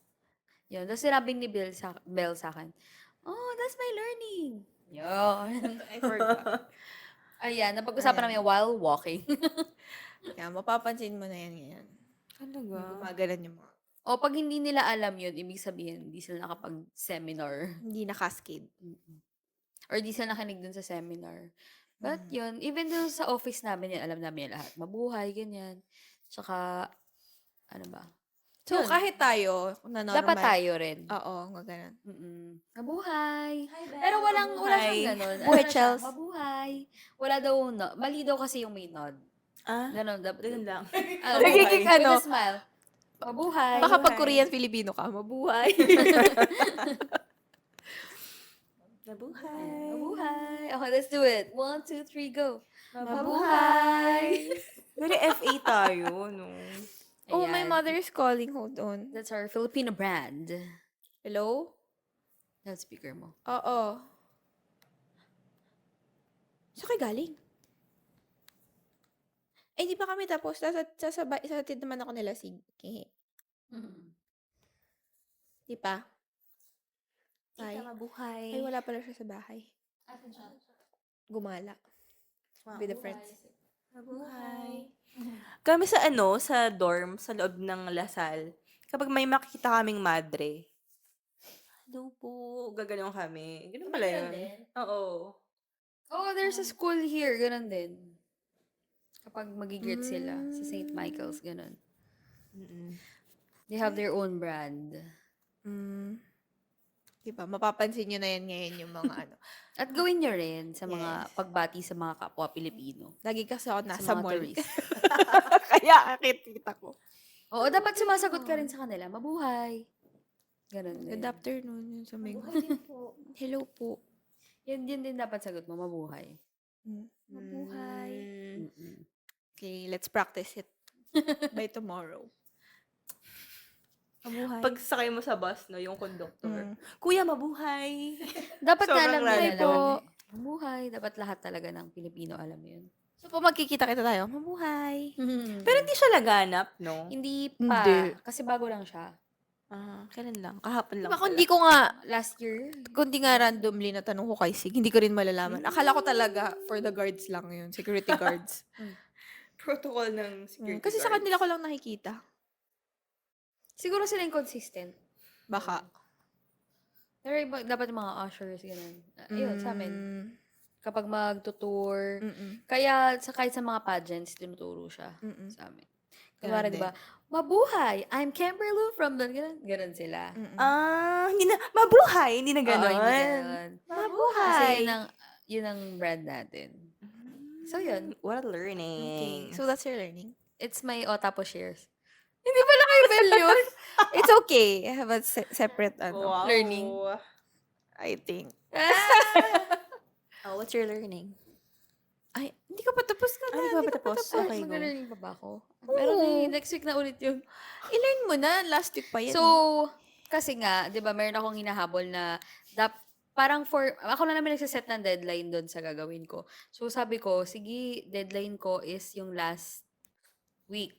Speaker 1: Yun. Tapos sinabi ni Bell sa akin, oh, that's my learning. Yun. I forgot. Ayan, napag-usapan namin
Speaker 3: Ayan.
Speaker 1: while walking.
Speaker 3: Yeah, mapapansin mo na yan ngayon.
Speaker 2: Talaga.
Speaker 3: Gumagalan yung mga,
Speaker 1: O pag hindi nila alam yun, ibig sabihin, hindi sila nakapag-seminar.
Speaker 3: hindi na cascade.
Speaker 1: Mm-mm. Or di sila nakinig dun sa seminar. But
Speaker 3: Mhm.
Speaker 1: yun, even dun sa office namin yan, alam namin yan lahat. Mabuhay, ganyan. Tsaka, ano ba?
Speaker 3: So,
Speaker 1: Yun.
Speaker 3: kahit tayo, na
Speaker 1: Dapat
Speaker 3: normal,
Speaker 1: tayo rin.
Speaker 3: oo, gaganan.
Speaker 1: Mm. Mabuhay.
Speaker 2: Belle.
Speaker 1: Pero wala
Speaker 2: Mabuhay.
Speaker 1: siyang ganun.
Speaker 3: Buhay,
Speaker 1: Ano na siya,
Speaker 3: Chels.
Speaker 1: mabuhay. Wala daw, no, mali daw kasi yung may nod.
Speaker 2: Ah,
Speaker 1: Ganon.
Speaker 2: ganun lang.
Speaker 3: Nagiging
Speaker 1: With
Speaker 3: ano?
Speaker 1: a smile. Mabuhay.
Speaker 3: Baka pag
Speaker 2: Mabuhay.
Speaker 3: Korean Filipino ka, mabuhay.
Speaker 2: Mabuhay.
Speaker 1: Mabuhay. Okay, let's do it. 1, 2, 3, go.
Speaker 2: Mabuhay. Very FA tayo, no?
Speaker 3: Oh, my
Speaker 1: Ayan.
Speaker 3: mother is calling. Hold on.
Speaker 1: That's our Filipino brand.
Speaker 3: Hello?
Speaker 1: Loudspeaker mo.
Speaker 3: Oo. Saan kayo galing? Eh, di pa kami tapos. Sasatid naman ako nila si Di pa? Ay.
Speaker 2: Tita, mabuhay.
Speaker 3: Ay, wala pala siya sa bahay. Gumala. With the friends.
Speaker 2: Mabuhay. Kami sa sa dorm, sa loob ng Lasal, kapag may makikita kaming madre, hello po, gaganon kami. Ganun pala
Speaker 1: Ganun
Speaker 2: yun.
Speaker 1: din?
Speaker 2: Oo.
Speaker 1: Oh, there's a school here. Ganon din. Kapag magigreet sila sa St. Michael's, ganon.
Speaker 2: Mm-mm.
Speaker 1: They have their own brand.
Speaker 3: Mm. Diba? Mapapansin nyo na yan ngayon yung mga ano.
Speaker 1: At gawin nyo rin sa mga
Speaker 3: Yes.
Speaker 1: pagbati sa mga kapwa Pilipino.
Speaker 3: Lagi kasi ako
Speaker 1: Sa
Speaker 3: nasa
Speaker 1: mga
Speaker 3: mall.
Speaker 1: tourist.
Speaker 3: Kaya nakikita ko.
Speaker 1: Oo, dapat sumasagot ka rin sa kanila. Mabuhay. Ganon din.
Speaker 3: Good afternoon. Yun sa may...
Speaker 2: Mabuhay din po.
Speaker 3: Hello po.
Speaker 1: Yan din dapat sagot mo. Mabuhay.
Speaker 3: Mm.
Speaker 2: Mabuhay.
Speaker 1: Mm-mm.
Speaker 3: Okay, let's practice it. By tomorrow. Mabuhay.
Speaker 2: Pag sakay mo sa bus, no, yung conductor,
Speaker 3: Mm.
Speaker 2: Kuya, mabuhay.
Speaker 1: Dapat na
Speaker 2: Sobrang
Speaker 1: alam nila
Speaker 2: random.
Speaker 1: naman eh. Mabuhay. Dapat lahat talaga ng Pilipino alam yun.
Speaker 3: So, kung magkikita-kita tayo, mabuhay.
Speaker 2: Pero hindi siya laganap, no?
Speaker 1: hindi pa.
Speaker 3: Hindi.
Speaker 1: Kasi bago lang siya.
Speaker 2: Ah, kailan lang? Kahapon lang
Speaker 3: Diba, kung
Speaker 2: pala.
Speaker 3: di ko nga,
Speaker 1: Last year.
Speaker 3: kung di nga randomly natanong ko kay Sig, hindi ko rin malalaman. Akala ko talaga for the guards lang yun, security guards.
Speaker 2: Protocol ng security
Speaker 3: Kasi sa
Speaker 2: guards.
Speaker 3: kanila ko lang nakikita.
Speaker 1: Siguro sila inconsistent.
Speaker 3: Baka.
Speaker 1: Pero iba, dapat yung mga ushers, gano'n. Ayun, sa amin.
Speaker 3: Mm.
Speaker 1: Kapag magtutour.
Speaker 3: Mm-mm.
Speaker 1: Kaya kahit sa mga pageants, tinuturo siya
Speaker 3: Mm-mm.
Speaker 1: sa amin.
Speaker 3: Ganun
Speaker 1: Kunwari,
Speaker 3: din.
Speaker 1: di ba? Mabuhay! I'm Kimberly from the... Ganun sila.
Speaker 3: Mm-mm.
Speaker 2: Ah, hindi na, mabuhay, hindi na
Speaker 1: Oo,
Speaker 2: ganon.
Speaker 1: hindi ganun. Kasi
Speaker 2: Mabuhay.
Speaker 1: yun ang brand natin. So, yun.
Speaker 2: What a
Speaker 3: Okay.
Speaker 2: learning.
Speaker 3: So, that's your learning.
Speaker 1: It's my tapos shares.
Speaker 3: Hindi pala kayo bell yun. It's okay. I have a separate
Speaker 2: Wow.
Speaker 1: learning.
Speaker 3: I think.
Speaker 2: Oh, what's your learning?
Speaker 3: Ay, hindi ka pa tapos na.
Speaker 2: Ay, hindi ka pa tapos. Okay, go.
Speaker 1: Mag-learning pa ba ako? Pero next week na ulit yun.
Speaker 3: I-learn mo na. Last week pa yan.
Speaker 1: So, kasi nga, di ba, meron akong hinahabol na parang ako na naman nagsiset ng deadline doon sa gagawin ko. So, sabi ko, sige, deadline ko is yung last week.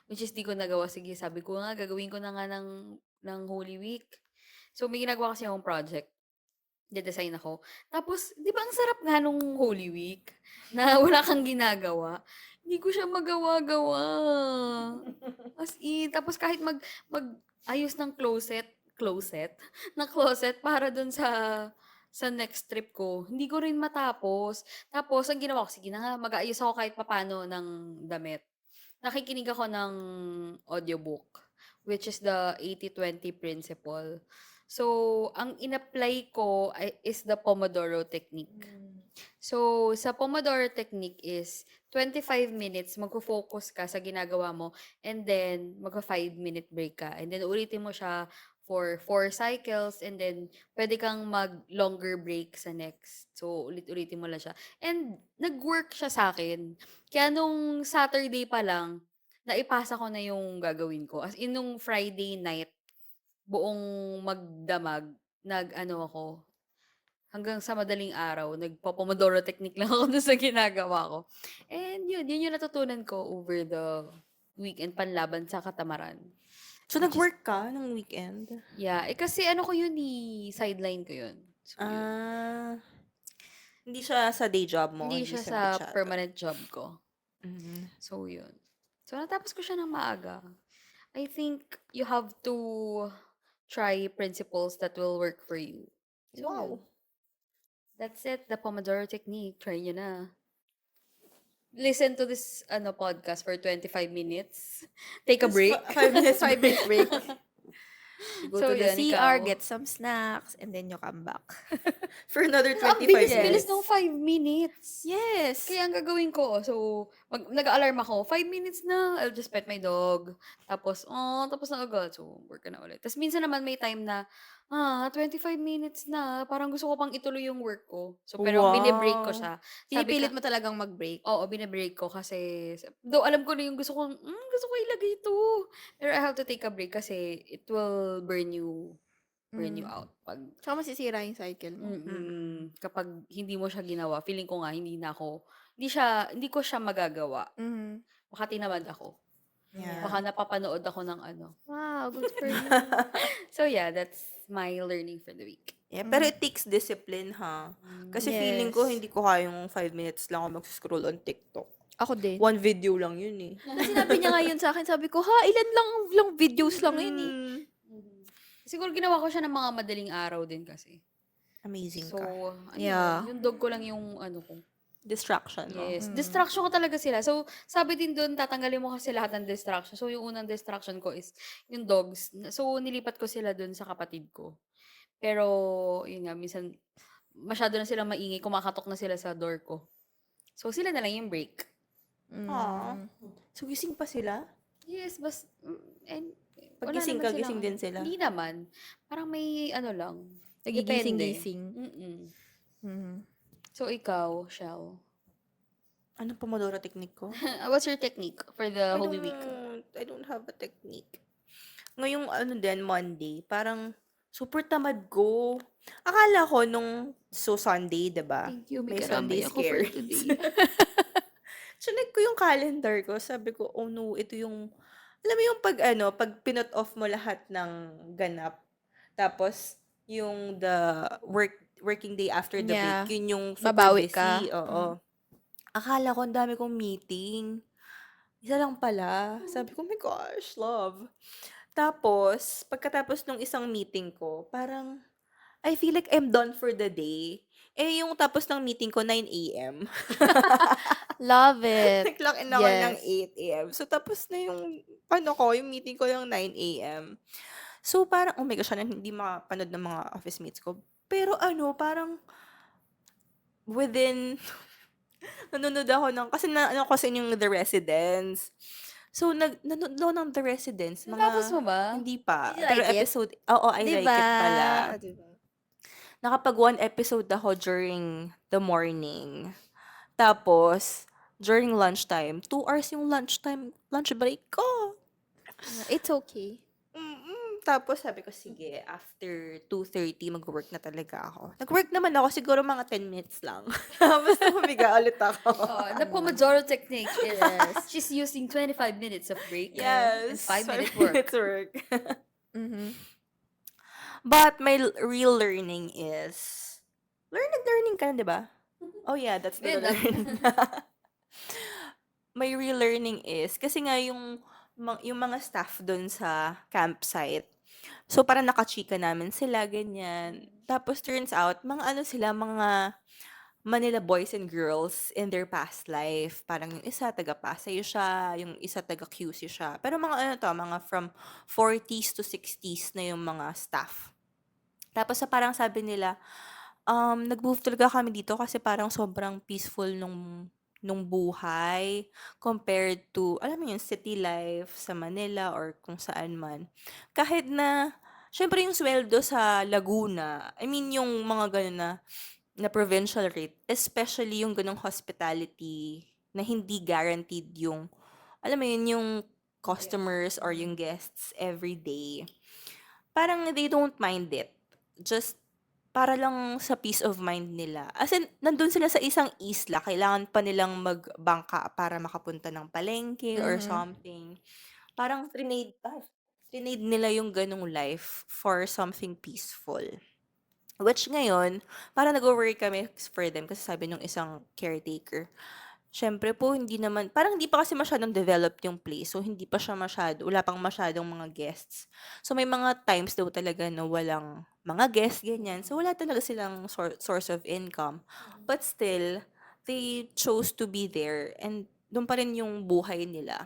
Speaker 1: Which is, di ko nagawa. Sige, sabi ko nga, gagawin ko na nga ng Holy Week. So, may ginagawa kasi akong project. Design ako. Tapos, di ba ang sarap nga nung Holy Week na wala kang ginagawa? Hindi ko siya magawa-gawa. As in, tapos kahit ayos ng closet para dun sa next trip ko, hindi ko rin matapos. Tapos, ang ginawa ko, sige na nga, mag-aayos ako kahit papano ng damit. Nakikinig ako ng audiobook which is the 80-20 principle. So, ang in-apply ko is the Pomodoro technique. So, sa Pomodoro technique is 25 minutes, magfo-focus ka sa ginagawa mo, and then magfa 5-minute break ka. And then ulitin mo siya for 4 cycles, and then pwede kang mag-longer break sa next. So, ulit-ulitin mo lang siya. And nag-work siya sa akin. Kaya nung Saturday pa lang, naipasa ko na yung gagawin ko. As in, nung Friday night, buong magdamag, nag-ano ako, hanggang sa madaling araw, nagpo-Pomodoro technique lang ako dun sa ginagawa ko. And yun yung natutunan ko over the weekend panlaban sa katamaran.
Speaker 2: So,
Speaker 1: Which is,
Speaker 2: nag-work ka ng weekend?
Speaker 1: yeah, kasi ano ko yun, sideline ko yun. So, yun.
Speaker 2: Ah, hindi siya sa day job mo,
Speaker 1: Hindi
Speaker 2: hindi
Speaker 1: siya
Speaker 2: sa
Speaker 1: sa
Speaker 2: bachata.
Speaker 1: permanent job ko.
Speaker 2: Mhm.
Speaker 1: So, yun. So, natapos ko siya ng maaga. I think you have to try principles that will work for you. So,
Speaker 2: Wow.
Speaker 1: yun. That's it, the Pomodoro technique. Try nyo na. Listen to this podcast for 25 minutes. Take a
Speaker 2: Just
Speaker 1: break.
Speaker 2: 5 minutes
Speaker 3: 5-minute break. You go
Speaker 1: So,
Speaker 3: to the
Speaker 1: yun,
Speaker 3: CR,
Speaker 1: ikaw.
Speaker 3: get some snacks, and then you come back.
Speaker 2: for another
Speaker 1: Ang
Speaker 2: 25
Speaker 1: bilis-bilis
Speaker 2: minutes.
Speaker 1: ng 5 minutes.
Speaker 3: Yes.
Speaker 1: Kaya ang gagawin ko, so, nag-alarm ako, 5 minutes na, I'll just pet my dog. Tapos na agad. So, work ka na ulit. Tapos minsan naman may time na, 25 minutes na, parang gusto ko pang ituloy yung work ko. So, pero binibreak ko
Speaker 2: Wow.
Speaker 1: siya. Sabi
Speaker 3: Pinipilit
Speaker 1: ka,
Speaker 3: mo talagang mag-break.
Speaker 1: oo, binibreak ko kasi, though alam ko na yung gusto ko ilagay ito. Pero I have to take a break kasi it will burn you out. Pag,
Speaker 3: Tsaka masisira yung cycle mo.
Speaker 1: kapag hindi mo siya ginawa, feeling ko nga, hindi ko siya magagawa.
Speaker 3: Mhm.
Speaker 1: Baka tinamad ako.
Speaker 2: Yeah.
Speaker 1: Baka napapanood ako ng
Speaker 3: Wow, good for you.
Speaker 1: So yeah, that's my learning for the week.
Speaker 2: Yeah, pero it takes discipline, ha? Kasi feeling ko,
Speaker 3: Yes.
Speaker 2: hindi ko kayang 5 minutes lang ako mag-scroll on TikTok.
Speaker 3: Ako din.
Speaker 2: One video lang yun eh.
Speaker 3: Sinabi niya ngayon sa akin, sabi ko, ilan lang videos lang yun eh.
Speaker 1: Siguro ginawa ko siya ng mga madaling araw din kasi.
Speaker 2: Amazing
Speaker 1: So,
Speaker 2: ka.
Speaker 3: Yeah.
Speaker 1: yung dog ko lang yung ko.
Speaker 2: Distraction mo.
Speaker 1: Yes. Distraction ko talaga sila. So, sabi din doon, tatanggalin mo kasi lahat ng distraction. So, yung unang distraction ko is yung dogs. So, nilipat ko sila doon sa kapatid ko. Pero, yun nga, minsan, masyado na silang maingay. Kumakatok na sila sa door ko. So, sila na lang yung break.
Speaker 2: Aww. So, gising pa sila?
Speaker 1: Yes, and
Speaker 2: Pag
Speaker 1: wala
Speaker 2: gising
Speaker 1: naman
Speaker 2: ka, gising
Speaker 1: silang
Speaker 2: din sila?
Speaker 1: Hindi naman. Parang may lang.
Speaker 3: Nagigising-gising.
Speaker 1: Depende.
Speaker 3: Mhm.
Speaker 1: So, ikaw, Shell.
Speaker 2: Anong Pomodoro technique ko?
Speaker 1: What's your technique for the Holy Week?
Speaker 2: I don't have a technique. Ngayong Monday, parang super tamad ko. Akala ko Sunday, diba?
Speaker 1: Thank you,
Speaker 2: May
Speaker 1: may
Speaker 2: Sunday
Speaker 1: karamay ako for
Speaker 2: scare.
Speaker 1: today.
Speaker 2: Chinek ko yung calendar ko. Sabi ko, oh no, ito yung, alam mo yung pag pinot off mo lahat ng ganap. Tapos, yung the working day after the
Speaker 3: Yeah.
Speaker 2: break, yun yung super
Speaker 3: Babawi
Speaker 2: busy.
Speaker 3: ka.
Speaker 2: Oo. Akala ko ang dami kong meeting. Isa lang pala. Sabi ko, oh my gosh, love. Tapos, pagkatapos nung isang meeting ko, parang, I feel like I'm done for the day. Yung tapos ng meeting ko, 9 a.m.
Speaker 3: Love it.
Speaker 2: Nag-clock in ako ng
Speaker 3: Yes.
Speaker 2: 8 a.m. So, tapos na yung meeting ko ng 9 a.m. So, parang, oh my gosh, hindi makapanood ng mga office mates ko. Pero parang, within, nanonood ako kasi kasi yung The Residents. So, nanonood ako ng The Residents.
Speaker 1: Natapos mo ba?
Speaker 2: Hindi pa.
Speaker 3: Did you
Speaker 2: Pero
Speaker 3: like it?
Speaker 2: episode, oo, I like
Speaker 3: Diba?
Speaker 2: it pala.
Speaker 3: Diba?
Speaker 2: Nakapag one episode ako during the morning. Tapos, during lunchtime, 2 hours yung lunch break ko.
Speaker 3: It's okay.
Speaker 2: Tapos sabi ko, sige, after 2:30, mag-work na talaga ako. Nag-work naman ako, siguro mga 10 minutes lang. Tapos humiga ulit ako.
Speaker 1: The Pomodoro technique is she's using 25 minutes of break and
Speaker 2: Yes.
Speaker 1: 5-minute
Speaker 2: 5
Speaker 1: work.
Speaker 2: minutes work.
Speaker 3: Mhm.
Speaker 2: But my real learning is, learning ka na, di ba? Oh yeah, that's the
Speaker 1: Good.
Speaker 2: learning. My real learning is, kasi nga yung mga staff doon sa campsite, so parang nakachika namin sila, ganyan. Tapos turns out, mga Manila boys and girls in their past life. Parang yung isa taga Pasay siya, yung isa taga QC siya. Pero mga ano to, mga from 40s to 60s na yung mga staff. Tapos sa parang sabi nila, nag-move talaga kami dito kasi parang sobrang peaceful nung buhay compared to, alam mo yun, city life sa Manila or kung saan man. Kahit na, syempre yung sweldo sa Laguna, I mean yung mga ganun na provincial rate, especially yung ganung hospitality na hindi guaranteed yung, alam mo yun, yung
Speaker 1: Yes.
Speaker 2: customers or yung guests every day. Parang they don't mind it. Just para lang sa peace of mind nila. As in, nandun sila sa isang isla, kailangan pa nilang magbangka para makapunta ng palengke or
Speaker 3: Mhm.
Speaker 2: something. Parang trinade nila yung ganong life for something peaceful. Which ngayon, parang nag-worry kami for them kasi sabi nung isang caretaker, siyempre po hindi naman, parang hindi pa kasi masyadong developed yung place. So, hindi pa siya wala pang masyadong mga guests. So, may mga times daw talaga na walang mga guests, ganyan. So, wala talaga silang source of income. But still, they chose to be there and doon pa rin yung buhay nila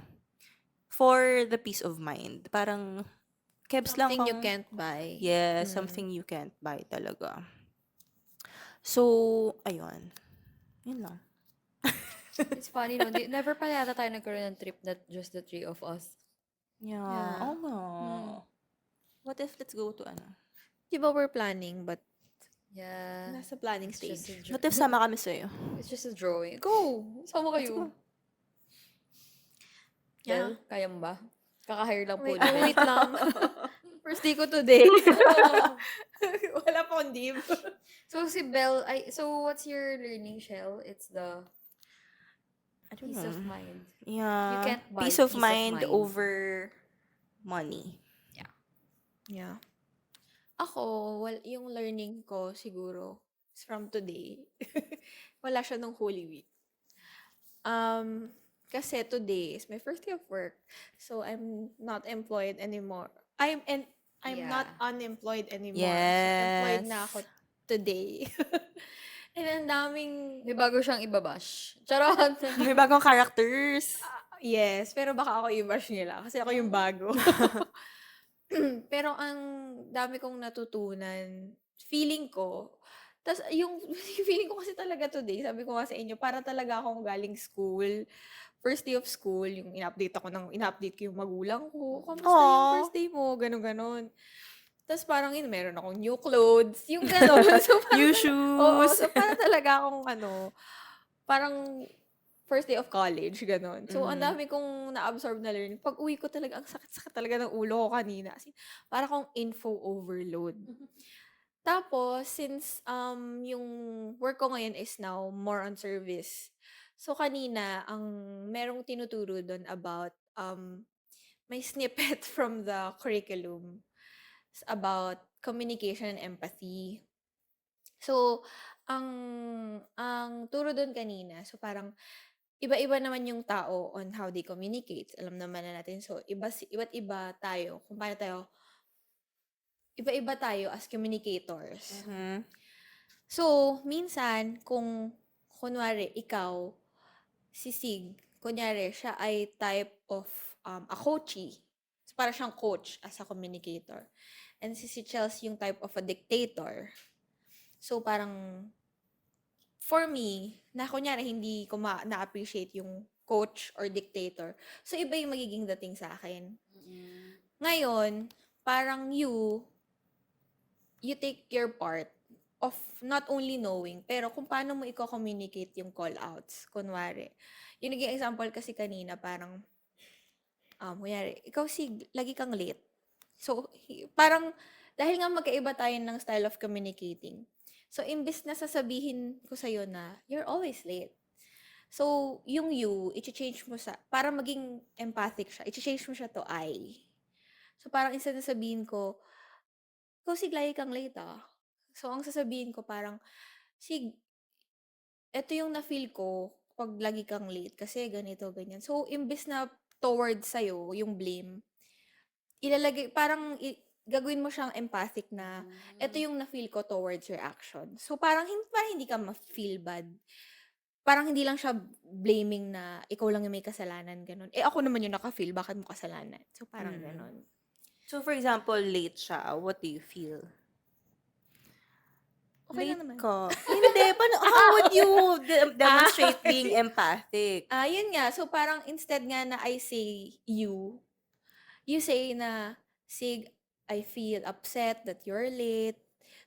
Speaker 2: for the peace of mind. Parang, kebs lang
Speaker 3: Something you
Speaker 2: kang,
Speaker 3: can't buy.
Speaker 2: yeah,
Speaker 3: Mm.
Speaker 2: something you can't buy talaga. So, ayun. Yun lang.
Speaker 1: It's funny, no? Never pa yata tayo nagkaroon ng trip that just the three of us.
Speaker 2: Yeah.
Speaker 3: Yeah.
Speaker 2: Oo nga.
Speaker 1: Hmm.
Speaker 2: What if let's go to ano?
Speaker 3: Di ba we're planning, but
Speaker 1: Yeah.
Speaker 3: nasa planning
Speaker 1: It's just
Speaker 3: stage.
Speaker 1: a
Speaker 2: What if sama kami sa'yo?
Speaker 1: It's just a drawing. Go! Sama
Speaker 2: Let's
Speaker 1: kayo.
Speaker 2: go.
Speaker 3: Yeah.
Speaker 1: Bel, kaya mo ba? Kaka-hire lang po
Speaker 3: Wait,
Speaker 1: ni Bel.
Speaker 3: wait lang. First day ko today. Wala pa akong leave.
Speaker 1: So, si Bel, so what's your learning, Shell? It's the
Speaker 2: I don't
Speaker 1: peace of
Speaker 2: know.
Speaker 1: mind.
Speaker 2: Yeah.
Speaker 1: can't buy
Speaker 2: Peace of
Speaker 1: peace of
Speaker 2: mind
Speaker 1: mind.
Speaker 2: over money.
Speaker 3: Yeah. Ako, yung learning ko siguro is from today. Wala siya nung Holy Week. Kasi today is my first day of work. So I'm not employed anymore. I'm not
Speaker 1: Yeah.
Speaker 3: unemployed anymore. So employed na
Speaker 2: Yes.
Speaker 3: ako today. And ang daming
Speaker 1: May bago siyang ibabash. Charot!
Speaker 2: May bagong characters.
Speaker 3: yes, pero baka ako i-bash nila kasi ako yung bago. Pero ang dami kong natutunan, feeling ko, tas yung feeling ko kasi talaga today, sabi ko nga sa inyo, para talaga akong galing school. First day of school, yung in-update ko yung magulang ko. Kamusta yung
Speaker 2: Aww.
Speaker 3: first day mo? Ganon, ganon. Tapos parang yun, meron akong new clothes. Yung ganon. So,
Speaker 2: New
Speaker 3: oo,
Speaker 2: shoes.
Speaker 3: so para talaga akong parang first day of college, ganon. So, ang
Speaker 2: Mhm.
Speaker 3: dami kong na-absorb na learning. Pag uwi ko talaga, ang sakit-sakit talaga ng ulo ko kanina. As in, para akong info overload. Tapos, since yung work ko ngayon is now more on service. So, kanina, ang merong tinuturo doon about may snippet from the curriculum about communication and empathy. So, ang turo doon kanina, so parang iba-iba naman yung tao on how they communicate. Alam naman na natin. So, iba't iba tayo. Kung paano tayo, iba-iba tayo as communicators.
Speaker 2: Mhm.
Speaker 3: So, minsan, kung kunwari, ikaw, si Sig, kunyari, siya ay type of a coachee. So, para siyang coach as a communicator. And si Chelsea yung type of a dictator. So, parang, for me, na kunyari, hindi ko na-appreciate yung coach or dictator. So, iba yung magiging dating sa akin. Ngayon, parang you take your part of not only knowing, pero kung paano mo i-communicate yung call-outs. Kunwari, yung naging example kasi kanina, parang, kunyari, ikaw lagi kang late. So, parang, dahil nga magkaiba tayo ng style of communicating. So, imbis na sasabihin ko sa'yo na, you're always late. So, yung you, i-change mo para maging empathic siya, i-change mo siya to I. So, parang instead na sabihin ko, ikaw lagi kang late ah. So, ang sasabihin ko parang, eto yung na-feel ko pag lagi kang late kasi ganito, ganyan. So, imbes na towards sa'yo, yung blame, gagawin mo siyang empathic na ito yung na-feel ko towards your action. So, parang hindi ka ma-feel bad. Parang hindi lang siya blaming na ikaw lang yung may kasalanan, ganun. Eh, ako naman yung naka-feel, bakit mo kasalanan? So, parang ganun.
Speaker 2: So, for example, late siya. What do you feel?
Speaker 3: Okay lang
Speaker 2: Late
Speaker 3: naman.
Speaker 2: ka. Hindi. How would you demonstrate being empathic?
Speaker 3: Yun nga. So, parang instead nga na I say you say na, Sig, I feel upset that you're late.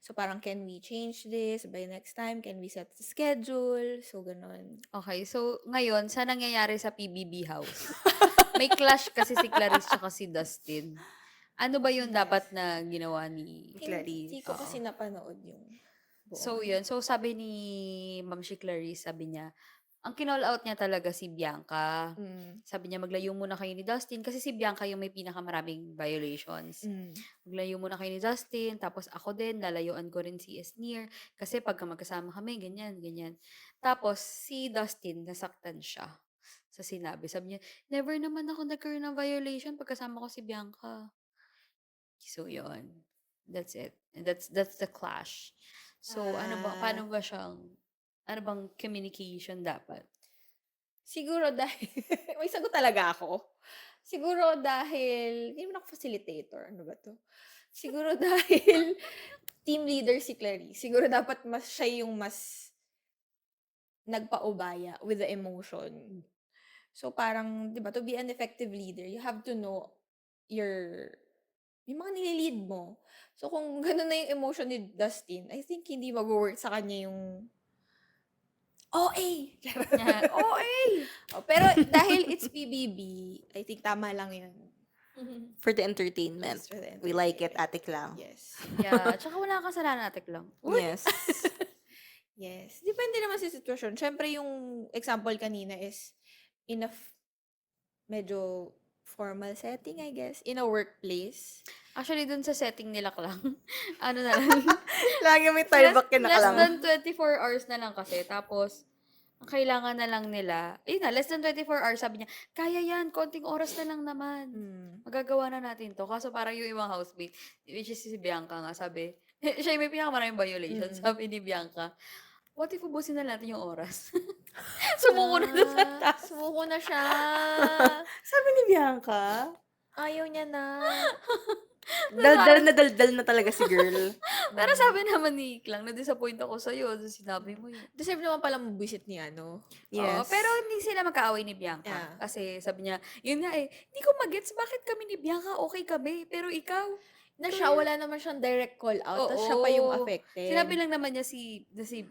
Speaker 3: So, parang, can we change this by next time? Can we set the schedule? So, ganun.
Speaker 1: Okay, so ngayon, sa nangyayari sa PBB house? May clash kasi si Clarice tsaka si Dustin. Ano ba yung dapat na ginawa ni
Speaker 2: Clarice.
Speaker 3: Hindi ko
Speaker 1: Oo.
Speaker 3: kasi napanood yung buo.
Speaker 1: So, yun. So, sabi ni Ma'am si Clarice, sabi niya, ang kinall out niya talaga si Bianca. Sabi niya, maglayo muna kayo ni Dustin kasi si Bianca yung may pinakamaraming violations. Maglayo muna kayo ni Dustin, tapos ako din, lalayuan ko rin si Esnir kasi pagka magkasama kami, ganyan, ganyan. Tapos, si Dustin, nasaktan siya sa sinabi. Sabi niya, never naman ako nagkaroon ng violation pagkasama ko si Bianca. So, yun. That's it. And that's the clash. So, paano ba siyang, ano bang communication dapat?
Speaker 3: Siguro dahil, may sagot talaga ako. Siguro dahil, hindi naman ako facilitator. Ano ba to? Siguro dahil team leader si Clarice. Siguro dapat siya yung mas nagpaubaya with the emotion. So parang, di ba, to be an effective leader, you have to know yung mga nililid mo. So kung ganun na yung emotion ni Dustin, I think hindi mag-work sa kanya yung OA!
Speaker 1: OA!
Speaker 3: Pero dahil it's PBB, I think tama lang yun.
Speaker 2: For the entertainment.
Speaker 3: Just for the
Speaker 2: We like it,
Speaker 3: entertainment.
Speaker 2: Ate Klang.
Speaker 3: Yes.
Speaker 1: Yeah, tsaka wala kang kasalanan, Ate Klang.
Speaker 2: Yes.
Speaker 3: Yes. Depende naman sa sitwasyon. Siyempre, yung example kanina is in a medyo formal setting, I guess. In a workplace.
Speaker 1: Actually, dun sa setting nila Klang, ano na lang,
Speaker 2: Lagi may tieback ka na
Speaker 1: less
Speaker 2: lang.
Speaker 1: than 24 hours na lang kasi. Tapos, ang kailangan na lang nila, less than 24 hours, sabi niya, kaya yan, konting oras na lang naman. Magagawa na natin to. Kaso parang yung ibang housemate, which is si Bianca nga, sabi, siya yung may pinakamaraming violations, sabi ni Bianca, what if ubusin na natin yung oras? Sumuko na sa taas.
Speaker 3: Sumuko na siya.
Speaker 2: Sabi ni Bianca,
Speaker 3: Ayaw niya na.
Speaker 2: daldal na talaga si girl.
Speaker 1: Pero sabi naman ni Klang, na-disappoint ako sa'yo, so sinabi mo yun.
Speaker 3: Deserve naman pala mabuisit ni ano.
Speaker 1: Oo, pero hindi sila magkaaway ni Bianca.
Speaker 3: Yeah.
Speaker 1: Kasi sabi niya, yun nga hindi ko magets bakit kami ni Bianca okay kami, pero ikaw,
Speaker 3: Na siya, wala naman siyang direct call out. Tapos siya pa yung affected.
Speaker 1: Sinabi lang naman niya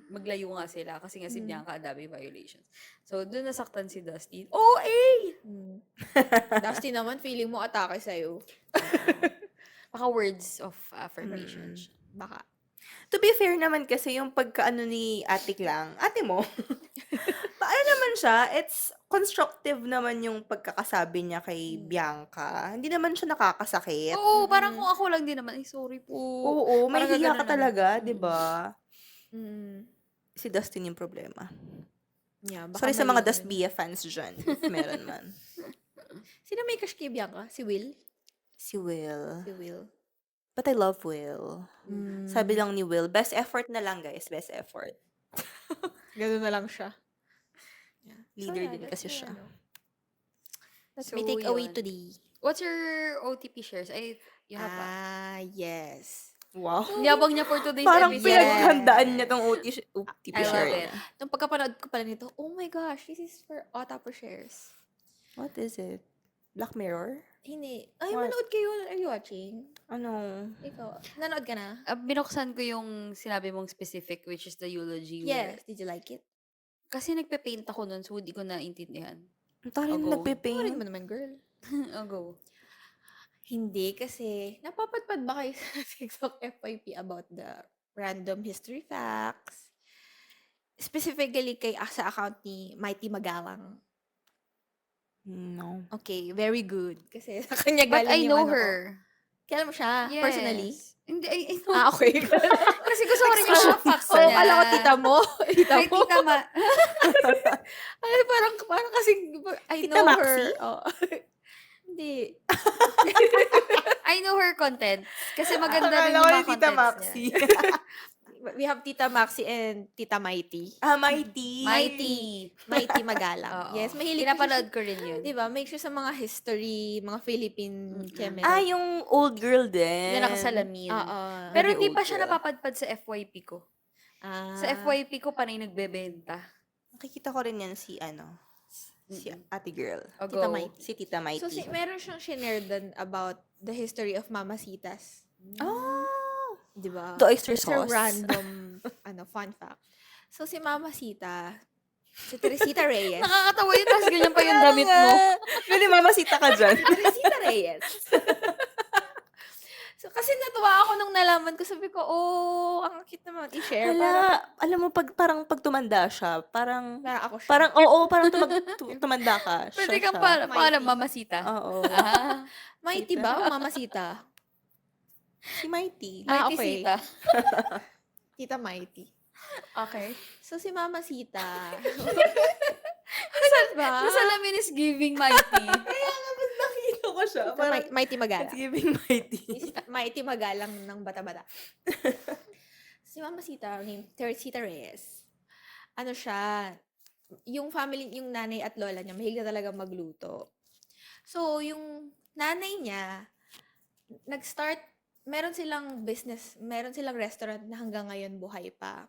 Speaker 1: maglayo nga sila kasi nga si Bianca ang dami violations. So, doon nasaktan si Dustin. OA!
Speaker 3: Dusty naman, feeling mo atake sa'yo.
Speaker 1: Baka words of affirmation.
Speaker 3: Baka.
Speaker 2: To be fair naman kasi yung pagkaano ni Ate Klang, ate mo, paano naman siya, it's constructive naman yung pagkakasabi niya kay Bianca. Hindi naman siya nakakasakit.
Speaker 1: Oo, parang kung ako lang din naman, sorry po.
Speaker 2: Oo, may
Speaker 1: Parang
Speaker 2: hiya
Speaker 1: gaganon
Speaker 2: ka
Speaker 1: naman.
Speaker 2: talaga, di ba?
Speaker 3: Mm.
Speaker 2: Si Dustin yung problema.
Speaker 3: Yeah, baka
Speaker 2: Sorry sa mga
Speaker 3: mali
Speaker 2: Dust
Speaker 3: yun.
Speaker 2: Bia fans dyan, if meron man.
Speaker 3: Sino may crush kay Bianca? Si Will?
Speaker 2: Si Will.
Speaker 3: Si Will.
Speaker 2: But I love Will. Sabi lang ni Will, best effort na lang guys, best effort.
Speaker 3: Ganun na lang siya. Yeah.
Speaker 2: Leader
Speaker 3: yeah,
Speaker 2: din
Speaker 3: that's
Speaker 2: kasi
Speaker 3: my
Speaker 2: siya.
Speaker 3: ano. That's
Speaker 1: So,
Speaker 3: my takeaway
Speaker 1: yun.
Speaker 3: today.
Speaker 1: What's your OTP shares? Ay, you have pa.
Speaker 3: Yes.
Speaker 2: Wow.
Speaker 1: Niyabang niya for today's
Speaker 2: Parang
Speaker 1: episode.
Speaker 2: pinaghandaan niya tong OTP
Speaker 1: I love
Speaker 2: share
Speaker 1: it.
Speaker 2: niya.
Speaker 3: Nung pagkapanood ko pala nito, oh my gosh, this is for Otapo shares.
Speaker 2: What is it? Black Mirror?
Speaker 3: Hindi. Ay,
Speaker 2: What?
Speaker 3: manood kayo. Are you watching?
Speaker 2: Ano?
Speaker 3: Ikaw. Nanood ka na?
Speaker 1: Binuksan ko yung sinabi mong specific, which is the eulogy.
Speaker 3: Yes. Did you like it?
Speaker 1: Kasi nagpe-paint ako nun, so hindi ko naintindihan.
Speaker 2: Ang tarin
Speaker 1: Go.
Speaker 3: Parin
Speaker 2: nagpe-paint.
Speaker 3: mo naman, girl.
Speaker 1: Go.
Speaker 3: Hindi kasi, napapadpad ba kayo sa TikTok FYP about the random history facts? Specifically sa account ni Mighty Magalang.
Speaker 2: No.
Speaker 3: Okay, very good. Kasi sa kanya
Speaker 1: But
Speaker 3: galing
Speaker 1: I
Speaker 3: yung
Speaker 1: know
Speaker 3: ano ko.
Speaker 1: her.
Speaker 3: Kilala mo siya? Personally?
Speaker 1: Hindi, I know.
Speaker 3: Okay.
Speaker 1: Kasi gusto ko rin yung mga facts
Speaker 3: Oo,
Speaker 1: niya.
Speaker 3: kala ko tita mo. Tita
Speaker 1: Ay,
Speaker 3: mo.
Speaker 1: tita ma.
Speaker 3: Ay, parang kasi, I
Speaker 2: Tita
Speaker 3: know
Speaker 2: Maxi?
Speaker 3: her. Oh. Hindi, Hindi.
Speaker 1: I know her content. Kasi maganda rin
Speaker 2: Akala
Speaker 1: yung
Speaker 2: ko
Speaker 1: mga
Speaker 2: ni Tita
Speaker 1: contents niya.
Speaker 2: Maxi.
Speaker 3: We have Tita Maxi and Tita Mighty.
Speaker 2: Mighty.
Speaker 3: Mighty Magalang.
Speaker 1: Oo.
Speaker 3: Yes, mahilig kasi
Speaker 1: Pinapanood
Speaker 3: siya.
Speaker 1: ko rin yun.
Speaker 3: Di ba? Make sure sa mga history, mga Philippine
Speaker 1: Mm-mm.
Speaker 2: Ah,
Speaker 3: Kemerut.
Speaker 2: yung old girl
Speaker 1: Na
Speaker 2: din.
Speaker 1: nakasalamin.
Speaker 3: Oo.
Speaker 1: Pero
Speaker 2: Very
Speaker 1: hindi
Speaker 2: old
Speaker 1: pa siya
Speaker 2: girl.
Speaker 1: napapadpad sa FYP ko. Sa
Speaker 3: Ah.
Speaker 1: FYP ko, panay nagbebenta.
Speaker 2: Nakikita ko rin yan si si ate girl.
Speaker 1: O,
Speaker 3: Tita
Speaker 1: go.
Speaker 3: Mighty.
Speaker 2: Si Tita Mighty.
Speaker 3: So, meron siyang shinare dun about the history of Mamasitas.
Speaker 2: Oh!
Speaker 3: Di ba?
Speaker 2: The oyster
Speaker 3: It's a
Speaker 2: sauce.
Speaker 3: random fun fact. So, si Mamasita, si Teresita Reyes.
Speaker 1: Nakakatawa yun, tapos ganyan pa yung damit mo.
Speaker 2: Pwede mamasita ka dyan.
Speaker 3: Si Teresita Reyes. So, kasi natuwa ako nung nalaman ko. Sabi ko, oh, ang cute naman i-share.
Speaker 2: Hala, alam mo, parang pag tumanda siya, parang,
Speaker 3: Parang ako siya.
Speaker 2: parang, oo, parang tumanda ka.
Speaker 1: Pwede
Speaker 2: Siya
Speaker 1: kang
Speaker 2: siya.
Speaker 1: para
Speaker 3: Mighty.
Speaker 1: mamasita.
Speaker 2: Oo.
Speaker 1: Ah,
Speaker 3: Mighty ba o Mamasita?
Speaker 2: Si Mighty.
Speaker 1: Mighty
Speaker 3: okay.
Speaker 1: Sita.
Speaker 3: Tita Mighty.
Speaker 1: Okay.
Speaker 3: So, si Mamasita.
Speaker 1: Saan
Speaker 3: ba?
Speaker 1: Sa salamin is giving mighty.
Speaker 2: Kaya nga, ba't nakita ko siya?
Speaker 3: Tita
Speaker 2: Parang,
Speaker 3: Mighty
Speaker 2: it's
Speaker 3: Magalang.
Speaker 2: giving Mighty.
Speaker 3: Mighty Magalang ng bata-bata. Si Mamasita, named Teresita Reyes. Ano siya, yung family, yung nanay at lola niya, mahilig na talaga magluto. So, yung nanay niya, nag-start, meron silang business, meron silang restaurant na hanggang ngayon buhay pa.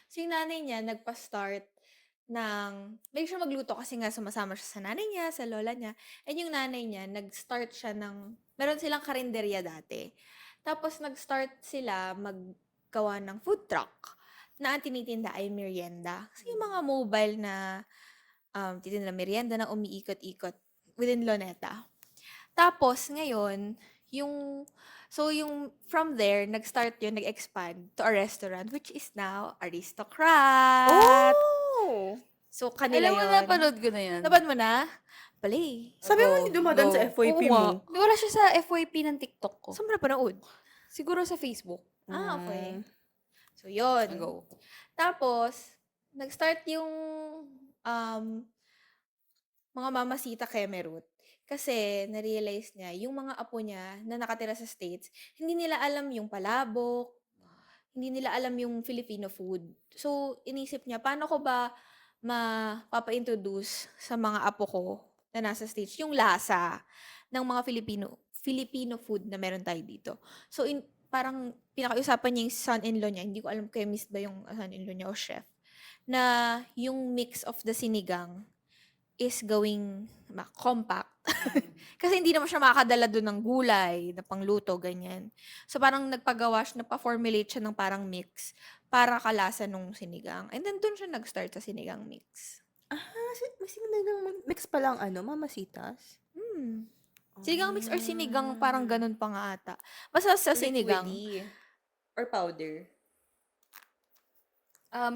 Speaker 3: So, yung nanay niya, nagpa-start make sure magluto kasi nga sumasama siya sa nanay niya, sa lola niya. And yung nanay niya, nag-start siya meron silang karinderya dati. Tapos, nag-start sila maggawa ng food truck na ang tinitinda ay merienda. Kasi yung mga mobile na titinda merienda na umiikot-ikot within Luneta. Tapos, ngayon, yung from there, nag-start yun, nag-expand to a restaurant, which is now Aristocrat.
Speaker 2: Oh!
Speaker 3: So, kanila
Speaker 1: Alam mo,
Speaker 3: yun.
Speaker 1: napanood ko na yan.
Speaker 3: Napanood mo na? Bali.
Speaker 2: Sabi mo,
Speaker 1: Go,
Speaker 2: hindi dumadaan
Speaker 1: go.
Speaker 2: sa FYP
Speaker 3: Oo nga.
Speaker 2: mo.
Speaker 1: Wala siya sa FYP ng TikTok ko.
Speaker 3: Saan mo napanood?
Speaker 1: Siguro sa Facebook.
Speaker 3: Ah, okay.
Speaker 2: Mm.
Speaker 3: So, yun.
Speaker 1: Go.
Speaker 3: Tapos, nag-start yung mga Mamasita Kemerut. Kasi, na-realize niya, yung mga apo niya na nakatira sa States, hindi nila alam yung palabok, hindi nila alam yung Filipino food. So, inisip niya, paano ko ba mapapa-introduce sa mga apo ko na nasa States yung lasa ng mga Filipino food na meron tayo dito. So, parang pinakausapan niya yung son-in-law niya, hindi ko alam kay Miss ba yung son-in-law niya o chef, na yung mix of the sinigang is going compact. Kasi hindi naman siya makakadala doon ng gulay, na pangluto, ganyan. So, parang nagpagawa siya, nagpa-formulate siya ng parang mix para kalasa nung sinigang. And then, doon siya nag-start sa sinigang mix.
Speaker 2: May sinigang mix pa lang, Mamasitas?
Speaker 3: Sinigang mix or sinigang, parang ganun pa nga ata. Basta sa sinigang.
Speaker 2: Liquidy. Or powder?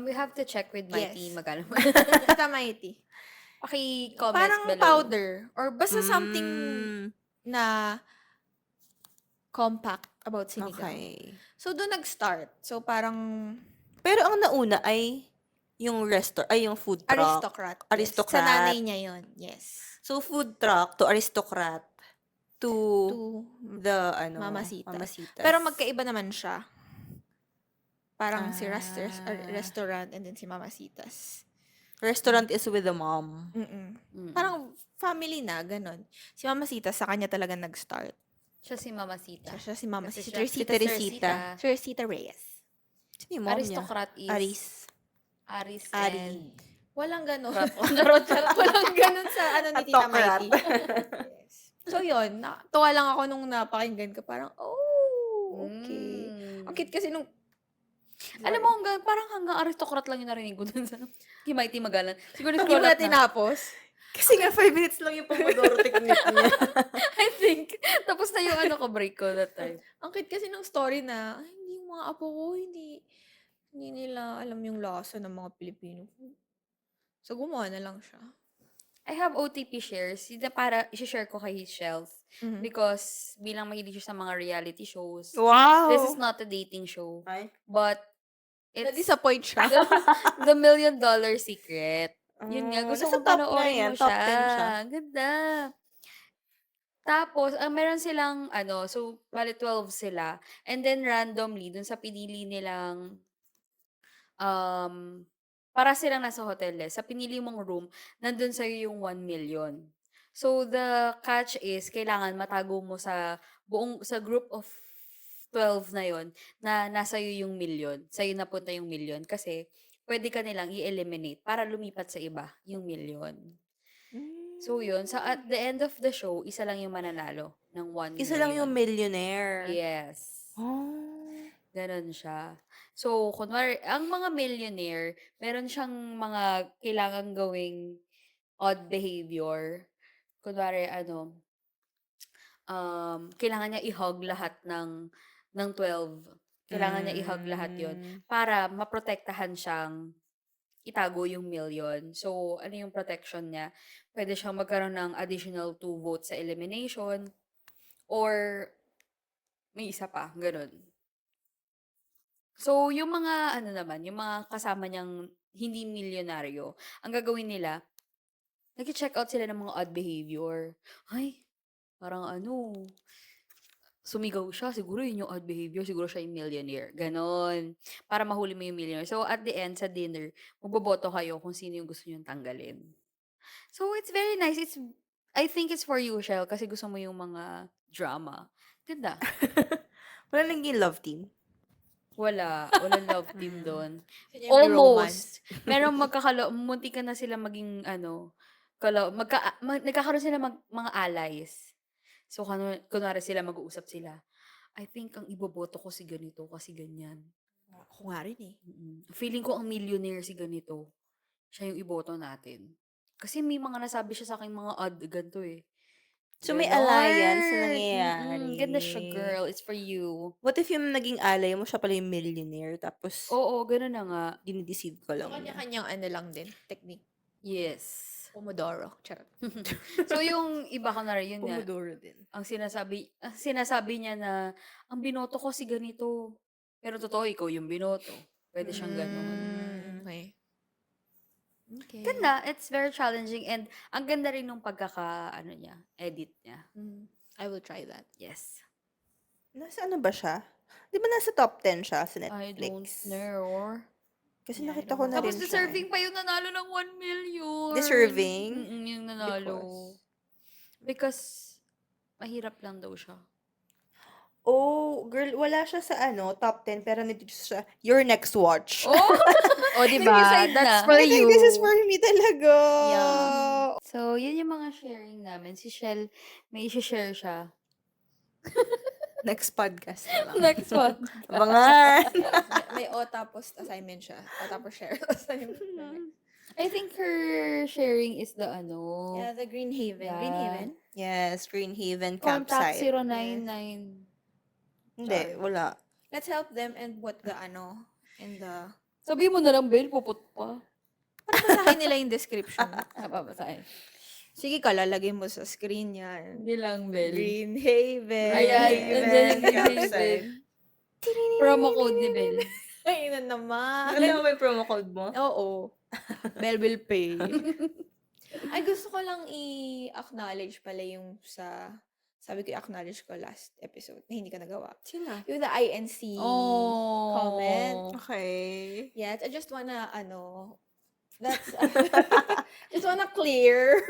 Speaker 1: We have to check with Mighty
Speaker 3: Yes.
Speaker 1: Magalang.
Speaker 3: Tita Mighty.
Speaker 1: Paki-comment
Speaker 3: Parang
Speaker 1: below.
Speaker 3: powder. Or basta something
Speaker 2: Mm,
Speaker 3: na compact about sinigang.
Speaker 2: Okay.
Speaker 3: So, doon nag-start. So, parang
Speaker 2: Pero ang nauna ay yung yung food truck.
Speaker 3: aristocrat. Yes.
Speaker 2: Aristocrat.
Speaker 3: Sa nanay niya yon. Yes.
Speaker 2: So, food truck to aristocrat to
Speaker 3: To
Speaker 2: the,
Speaker 3: Mamasitas.
Speaker 2: Mamasitas.
Speaker 3: Pero magkaiba naman siya. Parang si
Speaker 2: Ah.
Speaker 3: restaurant and then si Mamasitas.
Speaker 2: Restaurant is with the mom.
Speaker 3: Mm-mm.
Speaker 1: Mm.
Speaker 3: Parang family na, ganun. Si Mamasitas, sa kanya talaga nag-start.
Speaker 1: Siya si Mamasita.
Speaker 3: Siya si Mama,
Speaker 1: Kasi
Speaker 3: si
Speaker 1: siya-
Speaker 3: Teresita,
Speaker 2: Teresita.
Speaker 3: Teresita Reyes.
Speaker 2: Sino yung mom niya?
Speaker 1: Aristocrat is
Speaker 2: Aris.
Speaker 1: Aris
Speaker 2: Ari.
Speaker 1: and
Speaker 3: Walang ganun.
Speaker 1: Charot, charot.
Speaker 3: Walang ganun sa ni Tita
Speaker 2: Autocrat.
Speaker 3: Mighty. Yes. So, yun. Tuwa lang ako nung napakinggan ko. Parang, oh, okay. Ang cute kasi nung
Speaker 1: Alam mo, parang hanggang aristocrat lang yung narinig ko dun sa kay Mighty Magalang. Siguro
Speaker 3: hindi mo
Speaker 1: scroll
Speaker 3: na
Speaker 1: up na.
Speaker 3: tinapos.
Speaker 2: Kasi nga 5 minutes lang yung Pomodoro technique niya.
Speaker 1: I think. Tapos na yung break ko that time.
Speaker 3: Ang cute kasi ng story na, hindi yung mga apo ko, hindi nila alam yung lasa ng mga Pilipino food. So, gumawa na lang siya.
Speaker 1: I have OTP shares. Yun na para i-share ko kay Shelf.
Speaker 3: Mhm.
Speaker 1: Because bilang mahilig siya sa mga reality shows.
Speaker 2: Wow!
Speaker 1: This is not a dating show.
Speaker 2: Ay.
Speaker 1: But it's
Speaker 3: Na-disappoint siya.
Speaker 1: the $1 Million Secret. Yun nga, gusto
Speaker 2: nasa
Speaker 1: kong
Speaker 2: top na
Speaker 1: panoorin
Speaker 2: yan.
Speaker 1: mo
Speaker 2: Top
Speaker 1: siya.
Speaker 2: 10 siya.
Speaker 1: Ganda. Tapos, meron silang ano, so bale 12 sila and then randomly dun sa pinili nilang, para silang nasa hotel sa pinili mong room, nandun sa'yo yung 1,000,000. So, the catch is kailangan matago mo sa group of 12 na yon na nasa iyo yung milyon, sa'yo napunta yung milyon kasi puwede ka nilang i-eliminate para lumipat sa iba yung milyon. So, yun, at the end of the show, isa lang yung mananalo ng
Speaker 2: Isa lang yung
Speaker 1: 1,000,000.
Speaker 2: millionaire.
Speaker 1: Yes.
Speaker 2: Oh.
Speaker 1: Gano'n siya. So, kunwari ang mga millionaire, meron siyang mga kailangang gawing odd behavior. Kunwari ano, kailangan niya i-hug lahat ng 12. Kailangan niya i-hug lahat 'yon para maprotektahan siyang itago yung milyon. So, ano yung protection niya? Puwede siyang magkaroon ng additional 2 votes sa elimination or may isa pa, gano'n. So, yung mga ano naman, yung mga kasama niyang hindi milyonaryo, ang gagawin nila, nagche-check out sila ng mga odd behavior. Ay, parang ano, sumigaw siya, siguro yun yung odd behavior, siguro siya yung millionaire, gano'n. Para mahuli mo yung millionaire. So, at the end, sa dinner, magboboto kayo kung sino yung gusto niyong tanggalin. So, it's very nice. I think it's for you, Shell, kasi gusto mo yung mga drama. Ganda.
Speaker 2: Wala naging love team.
Speaker 1: Walang love team doon.
Speaker 3: Yun yung may romance.
Speaker 1: Almost. Merong muntikan na sila maging ano, nagkakaroon sila mga allies. So, kunwari sila mag-uusap sila. I think ang iboboto ko si ganito kasi ganyan.
Speaker 3: Ako nga rin eh.
Speaker 1: Feeling ko ang millionaire si ganito. Siya yung iboto natin. Kasi may mga nasabi siya sa akin mga odd ganito eh.
Speaker 2: So, may alliance na
Speaker 1: Ganon.
Speaker 2: nangyayari.
Speaker 1: Ganda siya, girl. It's for you.
Speaker 2: What if yung naging ally mo, siya pala yung millionaire, tapos
Speaker 1: Oo, ganun na nga.
Speaker 2: dinideceive ka
Speaker 3: So,
Speaker 2: lang niya?
Speaker 3: kanya-kanyang ano lang din, technique.
Speaker 1: Yes.
Speaker 3: Pomodoro. Charot.
Speaker 1: So, yung iba ko na rin, yun nga,
Speaker 2: Pomodoro din.
Speaker 1: ang sinasabi niya na, ang binoto ko si ganito. Pero totoo, ikaw yung binoto. Pwede siyang ganun.
Speaker 3: Okay. Okay.
Speaker 1: Ganda. It's very challenging and ang ganda rin nung edit niya.
Speaker 3: I will try that.
Speaker 1: Yes.
Speaker 2: Nasa ano ba siya? Di ba nasa top 10 siya sa
Speaker 1: I don't
Speaker 2: Netflix?
Speaker 1: know.
Speaker 2: Kasi
Speaker 3: Yeah, I
Speaker 2: nakita
Speaker 3: don't
Speaker 2: ko
Speaker 3: know.
Speaker 2: na
Speaker 1: Tapos
Speaker 2: rin siya.
Speaker 1: deserving pa yung nanalo ng 1 million.
Speaker 2: Deserving?
Speaker 1: Yung nanalo. Because, mahirap lang daw siya.
Speaker 2: Oh, girl, wala siya sa top 10, pero nandito siya, your next watch.
Speaker 1: Oh! O, diba?
Speaker 3: Nag-decide
Speaker 1: That's
Speaker 3: na.
Speaker 1: for
Speaker 2: I think
Speaker 1: you.
Speaker 2: this is for me talaga.
Speaker 3: Yeah.
Speaker 1: So, yun yung mga sharing namin. Si Shell, may isi-share siya.
Speaker 2: Next podcast na lang.
Speaker 1: Next one.
Speaker 2: Abangan.
Speaker 3: May tapos assignment siya. Tapos share assignment.
Speaker 1: I think her sharing is the
Speaker 3: Yeah, the Green Haven.
Speaker 1: Yeah.
Speaker 3: Green Haven?
Speaker 2: Yes, Green Haven
Speaker 1: Contact
Speaker 2: campsite.
Speaker 1: 099.
Speaker 2: Hindi, wala.
Speaker 3: Let's help them and put the in the...
Speaker 1: Sabi mo na lang, Bel, puput pa.
Speaker 3: Para basahin nila yung description.
Speaker 1: Babasahin.
Speaker 3: Sige ka, lalagay mo sa screen yan.
Speaker 1: Hindi lang, Bel.
Speaker 3: Green Haven.
Speaker 1: Ayan, and then yung Green
Speaker 3: campsite.
Speaker 1: Haven. Promo code ni Bel.
Speaker 3: Ay, na naman.
Speaker 2: Alam mo yung promo code mo?
Speaker 3: Oo. Bell will pay. Ay, gusto ko lang i-acknowledge pala yung sabi ko i-acknowledge ko last episode na hindi ka nagawa.
Speaker 2: Sino?
Speaker 3: Yung the INC comment.
Speaker 2: Okay.
Speaker 3: Yes, I just wanna, that's, just wanna clear.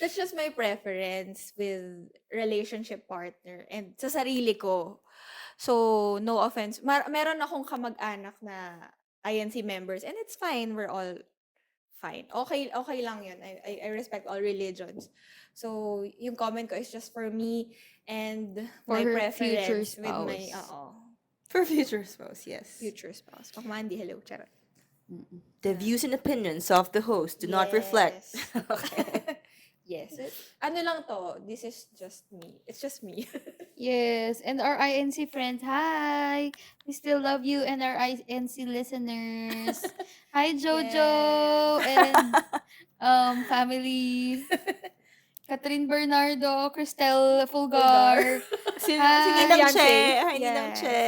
Speaker 3: That's just my preference with relationship partner and sa sarili ko. So, no offense. Meron akong kamag-anak na INC members and it's fine. We're all fine. Okay lang yun. I respect all religions. So, yung comment ko is just for me and
Speaker 1: For
Speaker 3: my
Speaker 1: her
Speaker 3: preference
Speaker 1: future
Speaker 3: with my,
Speaker 1: spouse.
Speaker 2: For future spouse, yes.
Speaker 3: future spouse. Pag Mandy, hello. Charot.
Speaker 2: The views and opinions of the host do not reflect.
Speaker 3: Yes. Ano lang to, this is just me. It's just me.
Speaker 1: Yes, and our INC friends, hi! We still love you and our INC listeners. Hi, Jojo! And family. Catherine Bernardo, Cristel Fulgar.
Speaker 2: Sige
Speaker 1: Hi.
Speaker 2: lang,
Speaker 3: Fiancé.
Speaker 2: Che. Hi,
Speaker 3: Yes.
Speaker 2: lang, Che.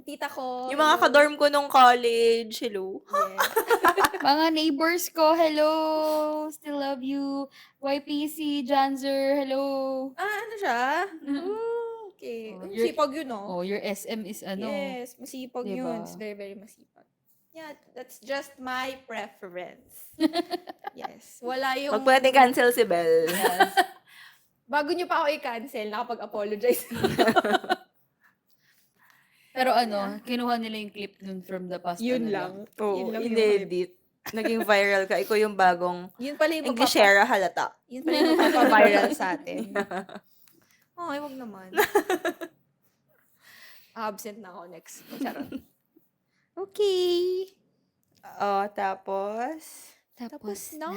Speaker 3: Tita ko,
Speaker 2: Yung mga
Speaker 3: hello.
Speaker 2: kadorm ko nung college, hello.
Speaker 3: Yes.
Speaker 1: Mga neighbors ko, hello! Still love you. YPC, Janzer, hello!
Speaker 3: Ano siya? Okay.
Speaker 1: Oh,
Speaker 3: Masipag yun, oh.
Speaker 1: oh, your SM is ano,
Speaker 3: Yes, masipag yun. It's
Speaker 1: diba?
Speaker 3: very, very masipag. Yeah, that's just my preference. Yes. Wala yung...
Speaker 2: Wag pwede cancel si Belle.
Speaker 1: Yes.
Speaker 3: Bago nyo pa ako i-cancel, nakapag-apologize.
Speaker 1: Pero ano, kinuha nila yung clip dun from the past.
Speaker 3: Yun
Speaker 1: ano
Speaker 3: lang.
Speaker 2: Oo,
Speaker 3: Yun lang yung
Speaker 2: inedit. Naging viral ka. Ikaw yung bagong
Speaker 3: Yun pala yung
Speaker 2: Englishera halata.
Speaker 3: Yun pala yung magpapa-viral sa atin. Ay, wag naman. Absent na ako next. Charot.
Speaker 2: Okay. Oh, tapos?
Speaker 3: Tapos na.